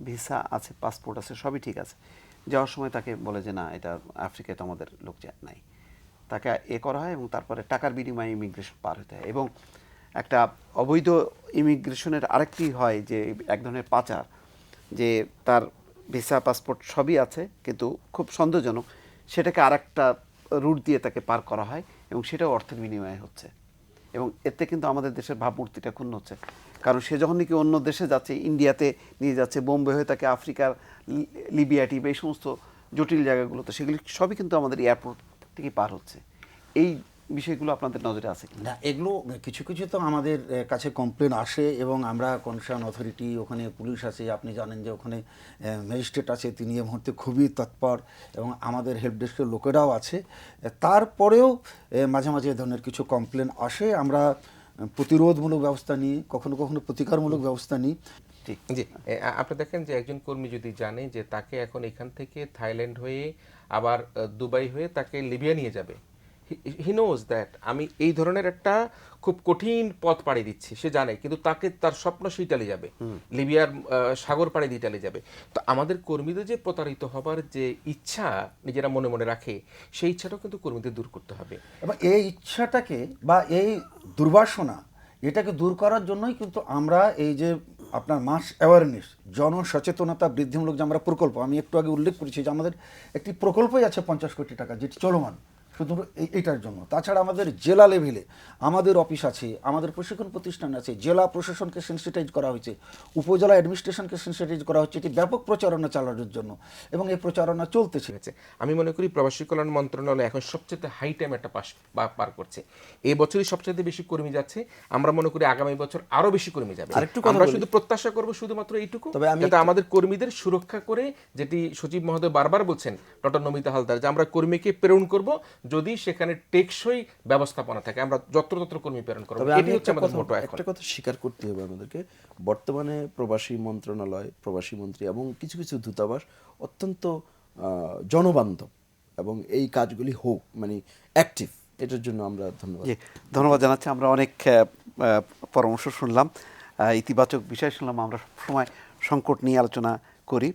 ভিসা আছে, পাসপোর্ট আছে, সবই ঠিক আছে, যাওয়ার সময় তাকে বলে যে না, এটা আফ্রিকায় তো আমাদের লোক নাই, তাকে করা হয়, এবং তারপরে টাকার বিনিময়ে ইমিগ্রেশন পার হতে হয়। এবং একটা অবৈধ ইমিগ্রেশনের আরেকটি হয় যে এক ধরনের পাচার, যে তার ভিসা পাসপোর্ট সবই আছে কিন্তু খুব সন্দেহজনক, সেটাকে আরেকটা রুট দিয়ে তাকে পার করা হয়, এবং সেটাও অর্থের বিনিময়ে হচ্ছে। এবং এতে কিন্তু আমাদের দেশের ভাবমূর্তিটা ক্ষুণ্ণ হচ্ছে, কারণ সে যখন নাকি অন্য দেশে যাচ্ছে, ইন্ডিয়াতে নিয়ে যাচ্ছে, বোম্বে হয়ে তাকে আফ্রিকার লিবিয়া টিপ, এই সমস্ত জটিল জায়গাগুলোতে, সেগুলি সবই কিন্তু আমাদের এয়ারপোর্ট থেকে পার হচ্ছে। এই বিষয়গুলো আপনাদের নজরে আছে? না, এগুলো কিছু কিছু তো আমাদের কাছে কমপ্লেন আসে এবং আমরা কনসার্ন অথরিটি, ওখানে পুলিশ আছে, আপনি জানেন যে ওখানে ম্যাজিস্ট্রেট আছে, তিনি এই মুহূর্তে খুবই তৎপর, এবং আমাদের হেল্প ডেস্কের লোকেরাও আছে। তারপরেও মাঝে মাঝে এ ধরনের কিছু কমপ্লেন আসে, আমরা প্রতিরোধমূলক ব্যবস্থা নিই, কখনো কখনো প্রতিকারমূলক ব্যবস্থা নিই। জি, আপনি দেখেন যে একজন কর্মী যদি জানে যে তাকে এখন এখান থেকে থাইল্যান্ড হয়ে আবার দুবাই হয়ে তাকে লিবিয়া নিয়ে যাবে, হি নোজ দ্যাট আমি এই ধরনের একটা খুব কঠিন পথ পাড়ি দিচ্ছি, সে জানে, কিন্তু তাকে তার স্বপ্ন সে ইটালি যাবে, লিবিয়ার সাগর পাড়ি দিয়ে ইটালি যাবে। তো আমাদের কর্মীদের যে প্রতারিত হবার যে ইচ্ছা নিজেরা মনে মনে রাখে, সেই ইচ্ছাটাও কিন্তু কর্মীদের দূর করতে হবে। এবং এই ইচ্ছাটাকে বা এই দুর্বাসনা, এটাকে দূর করার জন্যই কিন্তু আমরা এই যে আপনার মাস অ্যাওয়ারনেস, জনসচেতনতা বৃদ্ধিমূলক যে আমরা প্রকল্প, আমি একটু আগে উল্লেখ করেছি যে আমাদের একটি প্রকল্পই আছে 50 কোটি টাকা, যেটি চলমান শুধু এইটার জন্য। তাছাড়া আমাদের জেলা লেভেলে আমাদের অফিস আছে, আমাদের প্রশিক্ষণ প্রতিষ্ঠান আছে, জেলা প্রশাসনকে সেন্সিটাইজ করা হয়েছে, উপজেলা অ্যাডমিনিস্ট্রেশনকে সেন্সিটাইজ করা হচ্ছে, এটি ব্যাপক প্রচারণা চালানোর জন্য, এবং এই প্রচারণা চলতেছে। আমি মনে করি প্রবাসী কল্যাণ মন্ত্রণালয় এখন সবচেয়ে হাই টাইম একটা পার করছে। এই বছরই সবচেয়ে বেশি কর্মী যাচ্ছে, আমরা মনে করি আগামী বছর আরো বেশি কর্মী যাবে। আমরা শুধু প্রত্যাশা করব শুধুমাত্র এইটুকু, যাতে আমাদের কর্মীদের সুরক্ষা করে, যেটি সচিব মহোদয় বারবার বলছেন, ডক্টর নমিতা হালদার, যে আমরা কর্মীকে প্রেরণ করব যদি সেখানে টেকসই ব্যবস্থাপনা থাকে, আমরা যত্রতত্র কর্মী প্রেরণ করব। এটি হচ্ছে আমাদের মোটো। একটা কথা স্বীকার করতে হবে আমাদেরকে, বর্তমানে প্রবাসী মন্ত্রণালয়, প্রবাসী মন্ত্রী এবং কিছু কিছু দূতাবাস অত্যন্ত জনবান্ধব, এবং এই কাজগুলি হোক মানে অ্যাক্টিভ, এটার জন্য আমরা ধন্যবাদ জানাচ্ছি। আমরা অনেক পরামর্শ শুনলাম, ইতিবাচক বিষয় শুনলাম। আমরা সবসময় সংকট নিয়ে আলোচনা করি।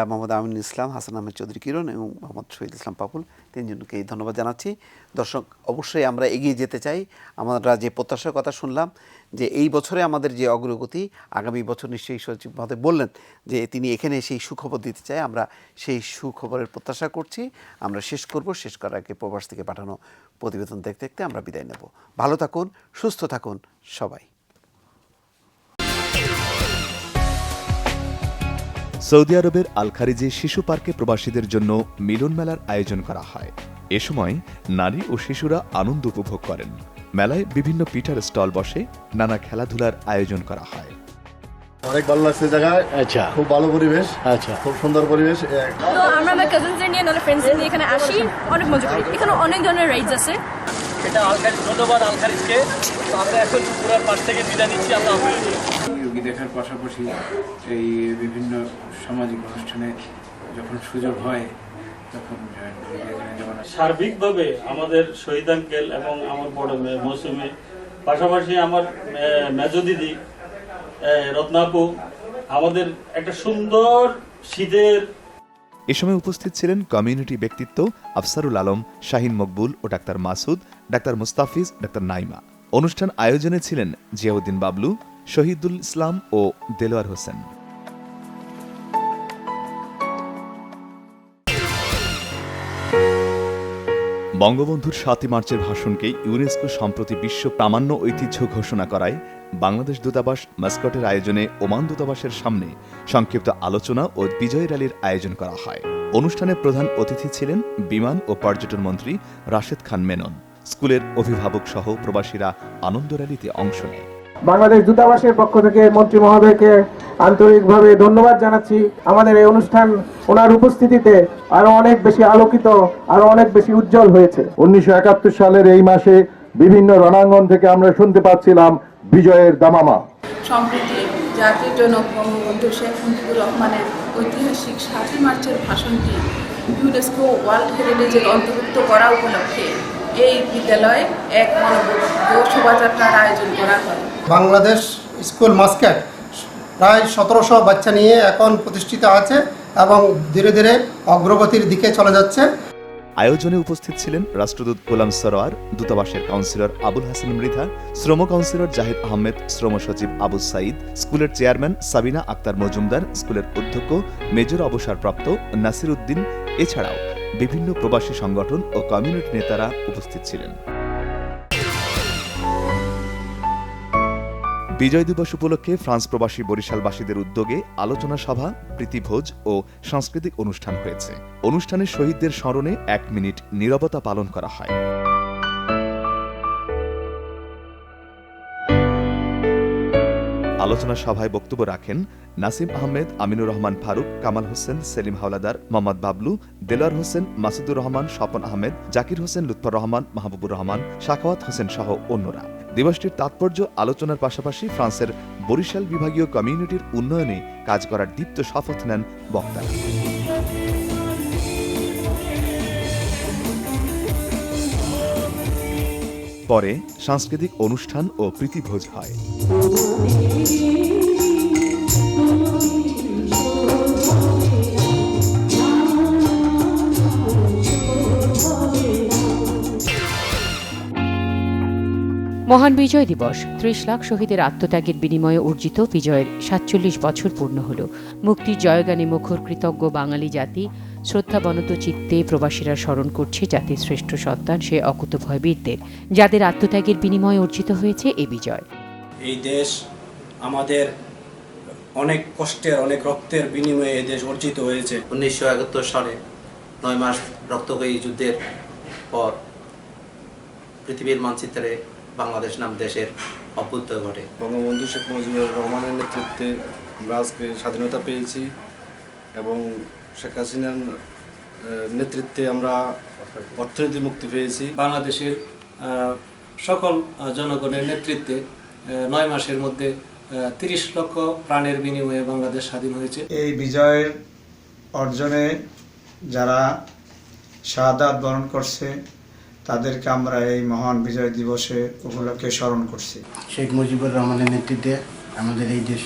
মোহাম্মদ আমিনুল ইসলাম, হাসান আহমেদ চৌধুরী কিরণ এবং মোহাম্মদ শহীদ ইসলাম পাপুল, তিনজনকেই ধন্যবাদ জানাচ্ছি। দর্শক, অবশ্যই আমরা এগিয়ে যেতে চাই। আমরা যে প্রত্যাশার কথা শুনলাম যে এই বছরে আমাদের যে অগ্রগতি, আগামী বছর নিশ্চয়ই সচিব মহোদয় বললেন যে তিনি এখানে সেই সুখবর দিতে চায়, আমরা সেই সুখবরের প্রত্যাশা করছি। আমরা শেষ করব, শেষ করার আগে প্রবাস থেকে পাঠানো প্রতিবেদন দেখতে দেখতে আমরা বিদায় নেব। ভালো থাকুন, সুস্থ থাকুন সবাই। সৌদি আরবের আল খারিজে শিশু পার্কে প্রবাসীদের জন্য মিলন মেলার আয়োজন করা হয়। এ সময় নারী ও শিশুরা আনন্দ উপভোগ করেন। মেলায় বিভিন্ন পিঠার স্টল বসে, নানা খেলাধুলার আয়োজন করা হয়। অনেক ভালো লাগছে জায়গায়, আচ্ছা, খুব ভালো পরিবেশ, আচ্ছা, খুব সুন্দর পরিবেশ। তো আমরা আমার কাজিনদের নিয়ে, নাহলে ফ্রেন্ডসদের নিয়ে এখানে আসি, অনেক মজা করি। এখানে অনেক ধরনের রাইডস আছে। এটা আলখারিজ, ধন্যবাদ আলখারিজকে। আমরা এখন পুরো পাশ থেকে বিদায় নিচ্ছি। আমরা রোগী দেখার পাশাপাশি এই বিভিন্ন সামাজিক অনুষ্ঠানে যখন সুযোগ হয় তখন সার্বিকভাবে আমাদের শহীদ আঙ্কেল এবং আমার বড় মেয়ে মৌসুমী, পাশাপাশি আমার মেজো দিদি রত্নাপু, আমাদের একটা সুন্দর শীতের। এ সময় উপস্থিত ছিলেন কমিউনিটি ব্যক্তিত্ব আফসারুল আলম, শাহিন মকবুল ও ডাক্তার মাসুদ, ডাক্তার মুস্তাফিজ, ডাক্তার নাইমা। অনুষ্ঠান আয়োজনে ছিলেন জিয়াউদ্দিন বাবলু, শহীদুল ইসলাম ও দেলোয়ার হোসেন। বঙ্গবন্ধুর ৭ই মার্চের ভাষণকে ইউনেস্কো সম্প্রতি বিশ্ব প্রামাণ্য ঐতিহ্য ঘোষণা করায় বাংলাদেশ দূতাবাস মাস্কটের আয়োজনে ওমান দূতাবাসের সামনে সংক্ষিপ্ত আলোচনা ও বিজয় র্যালির আয়োজন করা হয়। অনুষ্ঠানে প্রধান অতিথি ছিলেন বিমান ও পর্যটন মন্ত্রী রাশেদ খান মেনন। স্কুলের অভিভাবক সহ প্রবাসীরা আনন্দ র্যালিতে অংশ নেয়। বাংলাদেশ দূতাবাসের পক্ষ থেকে মন্ত্রী মহোদয়কে আন্তরিকভাবে ধন্যবাদ জানাচ্ছি। আমাদের এই অনুষ্ঠান ওনার উপস্থিতিতে আরো অনেক বেশি আলোকিত, আরো অনেক বেশি উজ্জ্বল হয়েছে। 1971 সালের এই মাসে বিভিন্ন রণাঙ্গন থেকে আমরা শুনতে পাচ্ছিলাম বিজয়ের দামামা। সম্প্রতি জাতির জনক বঙ্গবন্ধু শেখ মুজিবুর রহমানের ঐতিহাসিক ৭ই মার্চের ভাষণটি ইউনেস্কো ওয়ার্ল্ড হেরিটেজের অন্তর্ভুক্ত করা উপলক্ষে এই বিদ্যালয়ে এক মনোযোগ শোভাযাত্রার আয়োজন করা হয়। বাংলাদেশ স্কুল মাস্কেট প্রায় 1700 বাচ্চা নিয়ে এখন প্রতিষ্ঠিত আছে এবং ধীরে ধীরে অগ্রগতির দিকে চলে যাচ্ছে। আয়োজনে উপস্থিত ছিলেন রাষ্ট্রদূত গোলাম সরোয়ার, দূতাবাসের কাউন্সিলর আবুল হাসান মৃধা, শ্রম কাউন্সিলর জাহিদ আহমেদ, শ্রম সচিব আবু সাইদ, স্কুলের চেয়ারম্যান সাবিনা আক্তার মজুমদার, স্কুলের অধ্যক্ষ মেজর অবসরপ্রাপ্ত নাসির উদ্দিন, এছাড়াও বিভিন্ন প্রবাসী সংগঠন ও কমিউনিটি নেতারা উপস্থিত ছিলেন। বিজয় দিবস উপলক্ষে ফ্রান্স প্রবাসী বরিশালবাসীদের উদ্যোগে আলোচনা সভা, প্রীতিভোজ ও সাংস্কৃতিক অনুষ্ঠান হয়েছে। অনুষ্ঠানে শহীদদের স্মরণে 1 মিনিট নীরবতা পালন করা হয়। আলোচনা সভায় বক্তব্য রাখেন নাসিম আহমেদ, আমিনুর রহমান ফারুক, কামাল হোসেন, সেলিম হাওলাদার, মোহাম্মদ বাবলু, দেলোয়ার হোসেন, মাসুদুর রহমান, স্বপন আহমেদ, জাকির হোসেন, লুৎফর রহমান, মাহবুবুর রহমান, সাখাওয়াত হোসেন সহ অন্যরা। দিবসটির তাৎপর্য আলোচনার পাশাপাশি ফ্রান্সের বরিশাল বিভাগীয় কমিউনিটির উন্নয়নে কাজ করার দীপ্ত শপথ নেন বক্তারা। পরে সাংস্কৃতিক অনুষ্ঠান ও প্রীতিভোজ হয়। মহান বিজয় দিবস। ৩০ লাখ শহীদের আত্মত্যাগের বিনিময়ে অর্জিত বিজয়ের ৪৭ বছর পূর্ণ হল। মুক্তির জয়গানে মুখর কৃতজ্ঞ বাঙালি জাতি শ্রদ্ধাবনত চিত্তে প্রবাসীরা স্মরণ করছে জাতির শ্রেষ্ঠ সন্তান সে অকুতভয় বীরদের, যাদের আত্মত্যাগের বিনিময়ে অর্জিত হয়েছে এ বিজয়। এই দেশ আমাদের অনেক কষ্টের, অনেক রক্তের বিনিময়ে এই দেশ অর্জিত হয়েছে। 1971 সালে 9 মাস রক্তক্ষয়ী যুদ্ধের পর পৃথিবীর মানচিত্রে বাংলাদেশ নাম দেশের অভ্যুদয় ঘটে। বঙ্গবন্ধু শেখ মুজিবুর রহমানের নেতৃত্বে আমরা আজকে স্বাধীনতা পেয়েছি এবং শেখ হাসিনার নেতৃত্বে আমরা অর্থনীতি মুক্তি পেয়েছি। বাংলাদেশের সকল জনগণের নেতৃত্বে 9 মাসের মধ্যে 30 লক্ষ প্রাণের বিনিময়ে বাংলাদেশ স্বাধীন হয়েছে। এই বিজয়ের অর্জনে যারা শাহাদাত বরণ করছে তাদেরকে আমরা এই মহান বিজয় দিবসে উপলক্ষে স্মরণ করছি। শেখ মুজিবুর রহমানের নেতৃত্বে আমাদের এই দেশ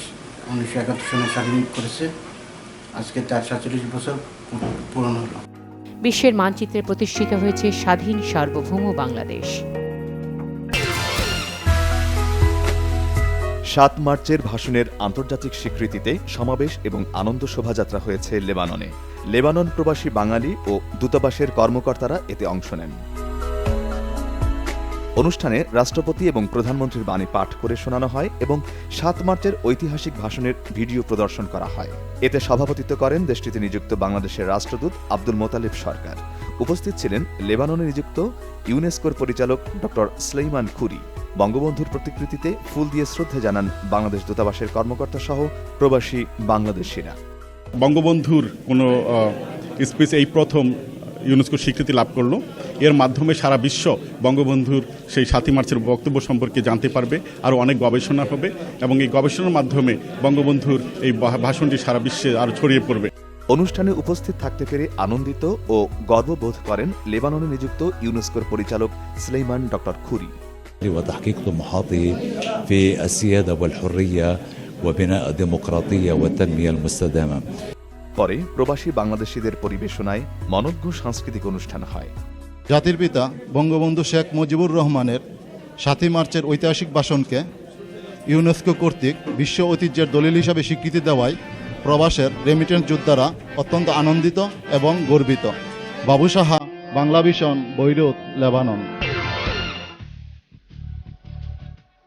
1971 সালে স্বাধীন করেছে। আজকে তার ৪৭ বছর পূরণ হলো। বিশ্বের মানচিত্রে প্রতিষ্ঠিত হয়েছে স্বাধীন সার্বভৌম বাংলাদেশ। ৭ মার্চের ভাষণের আন্তর্জাতিক স্বীকৃতিতে সমাবেশ এবং আনন্দ শোভাযাত্রা হয়েছে লেবাননে। লেবানন প্রবাসী বাঙালি ও দূতাবাসের কর্মকর্তারা এতে অংশ নেন। অনুষ্ঠানে রাষ্ট্রপতি এবং প্রধানমন্ত্রীর বাণী পাঠ করে শোনানো হয় এবং ৭ মার্চের ঐতিহাসিক ভাষণের ভিডিও প্রদর্শন করা হয়। এতে সভাপতিত্ব করেন দেশটিতে নিযুক্ত বাংলাদেশের রাষ্ট্রদূত আব্দুল মোতালেব সরকার। উপস্থিত ছিলেন লেবাননে নিযুক্ত ইউনেস্কোর পরিচালক ডক্টর সুলাইমান খুরি। বঙ্গবন্ধুর প্রতিকৃতিতে ফুল দিয়ে শ্রদ্ধা জানান বাংলাদেশ দূতাবাসের কর্মকর্তা সহ প্রবাসী বাংলাদেশিরা। বঙ্গবন্ধুর কোনো স্পিচ এই প্রথম ইউনেস্কো স্বীকৃতি লাভ করলো। এর মাধ্যমে সারা বিশ্ব বঙ্গবন্ধুর সেই ৭ মার্চের বক্তব্য সম্পর্কে জানতে পারবে, আরও অনেক গবেষণা হবে এবং এই গবেষণার মাধ্যমে বঙ্গবন্ধুর এই ভাষণটি সারা বিশ্বে আরও ছড়িয়ে পড়বে। অনুষ্ঠানে উপস্থিত থাকতে পেরে আনন্দিত ও গর্ববোধ করেন লেবাননে নিযুক্ত ইউনেস্কোর পরিচালক সুলাইমান ডক্টর খুরি। وتحقيق طموحاته في السيادة والحرية وبناء الديمقراطية والتنمية المستدامة. পরে প্রবাসী বাংলাদেশিদের পরিবেশনায় মনোজ্ঞ সাংস্কৃতিক অনুষ্ঠান হয়। জাতির পিতা বঙ্গবন্ধু শেখ মুজিবুর রহমানের ৭ মার্চের ঐতিহাসিক ভাষণকে ইউনেস্কো কর্তৃক বিশ্ব ঐতিহ্যের দলিল হিসাবে স্বীকৃতি দেওয়ায় প্রবাসের রেমিটেন্স যোদ্ধারা অত্যন্ত আনন্দিত এবং গর্বিত। Babu Saha, Bangla Vision, Beirut, Lebanon.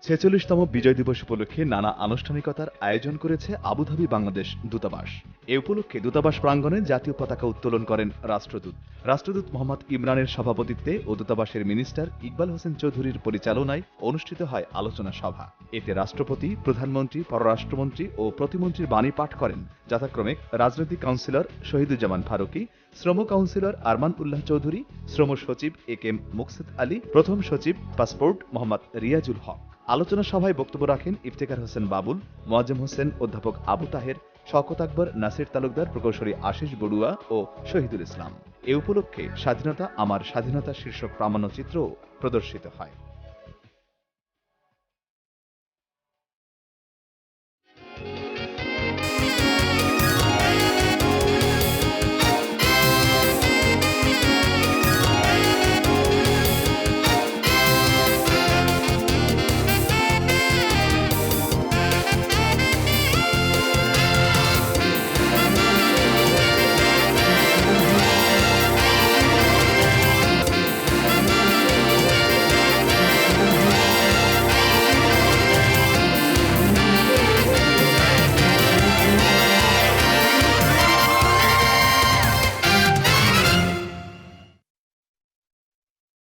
৪৬তম বিজয় দিবস উপলক্ষে নানা আনুষ্ঠানিকতার আয়োজন করেছে আবুধাবি বাংলাদেশ দূতাবাস। এ উপলক্ষে দূতাবাস প্রাঙ্গণে জাতীয় পতাকা উত্তোলন করেন রাষ্ট্রদূত মোহাম্মদ ইমরানের সভাপতিত্বে ও দূতাবাসের মিনিস্টার ইকবাল হোসেন চৌধুরীর পরিচালনায় অনুষ্ঠিত হয় আলোচনা সভা। এতে রাষ্ট্রপতি, প্রধানমন্ত্রী, পররাষ্ট্রমন্ত্রী ও প্রতিমন্ত্রীর বাণী পাঠ করেন যথাক্রমে রাজনৈতিক কাউন্সিলর শহীদুজ্জামান ফারুকী, শ্রম কাউন্সিলর আরমান উল্লাহ চৌধুরী, শ্রম সচিব একেএম মুকসেদ আলী, প্রথম সচিব পাসপোর্ট মোহাম্মদ রিয়াজুল হক। আলোচনা সভায় বক্তব্য রাখেন ইফতেখার হোসেন বাবুল, মোয়াজ্জেম হোসেন, অধ্যাপক আবু তাহের, শওকত আকবর, নাসির তালুকদার, প্রকৌশলী আশিস বড়ুয়া ও শহীদুল ইসলাম। এ উপলক্ষে স্বাধীনতা আমার স্বাধীনতা শীর্ষক প্রামাণ্যচিত্র প্রদর্শিত হয়।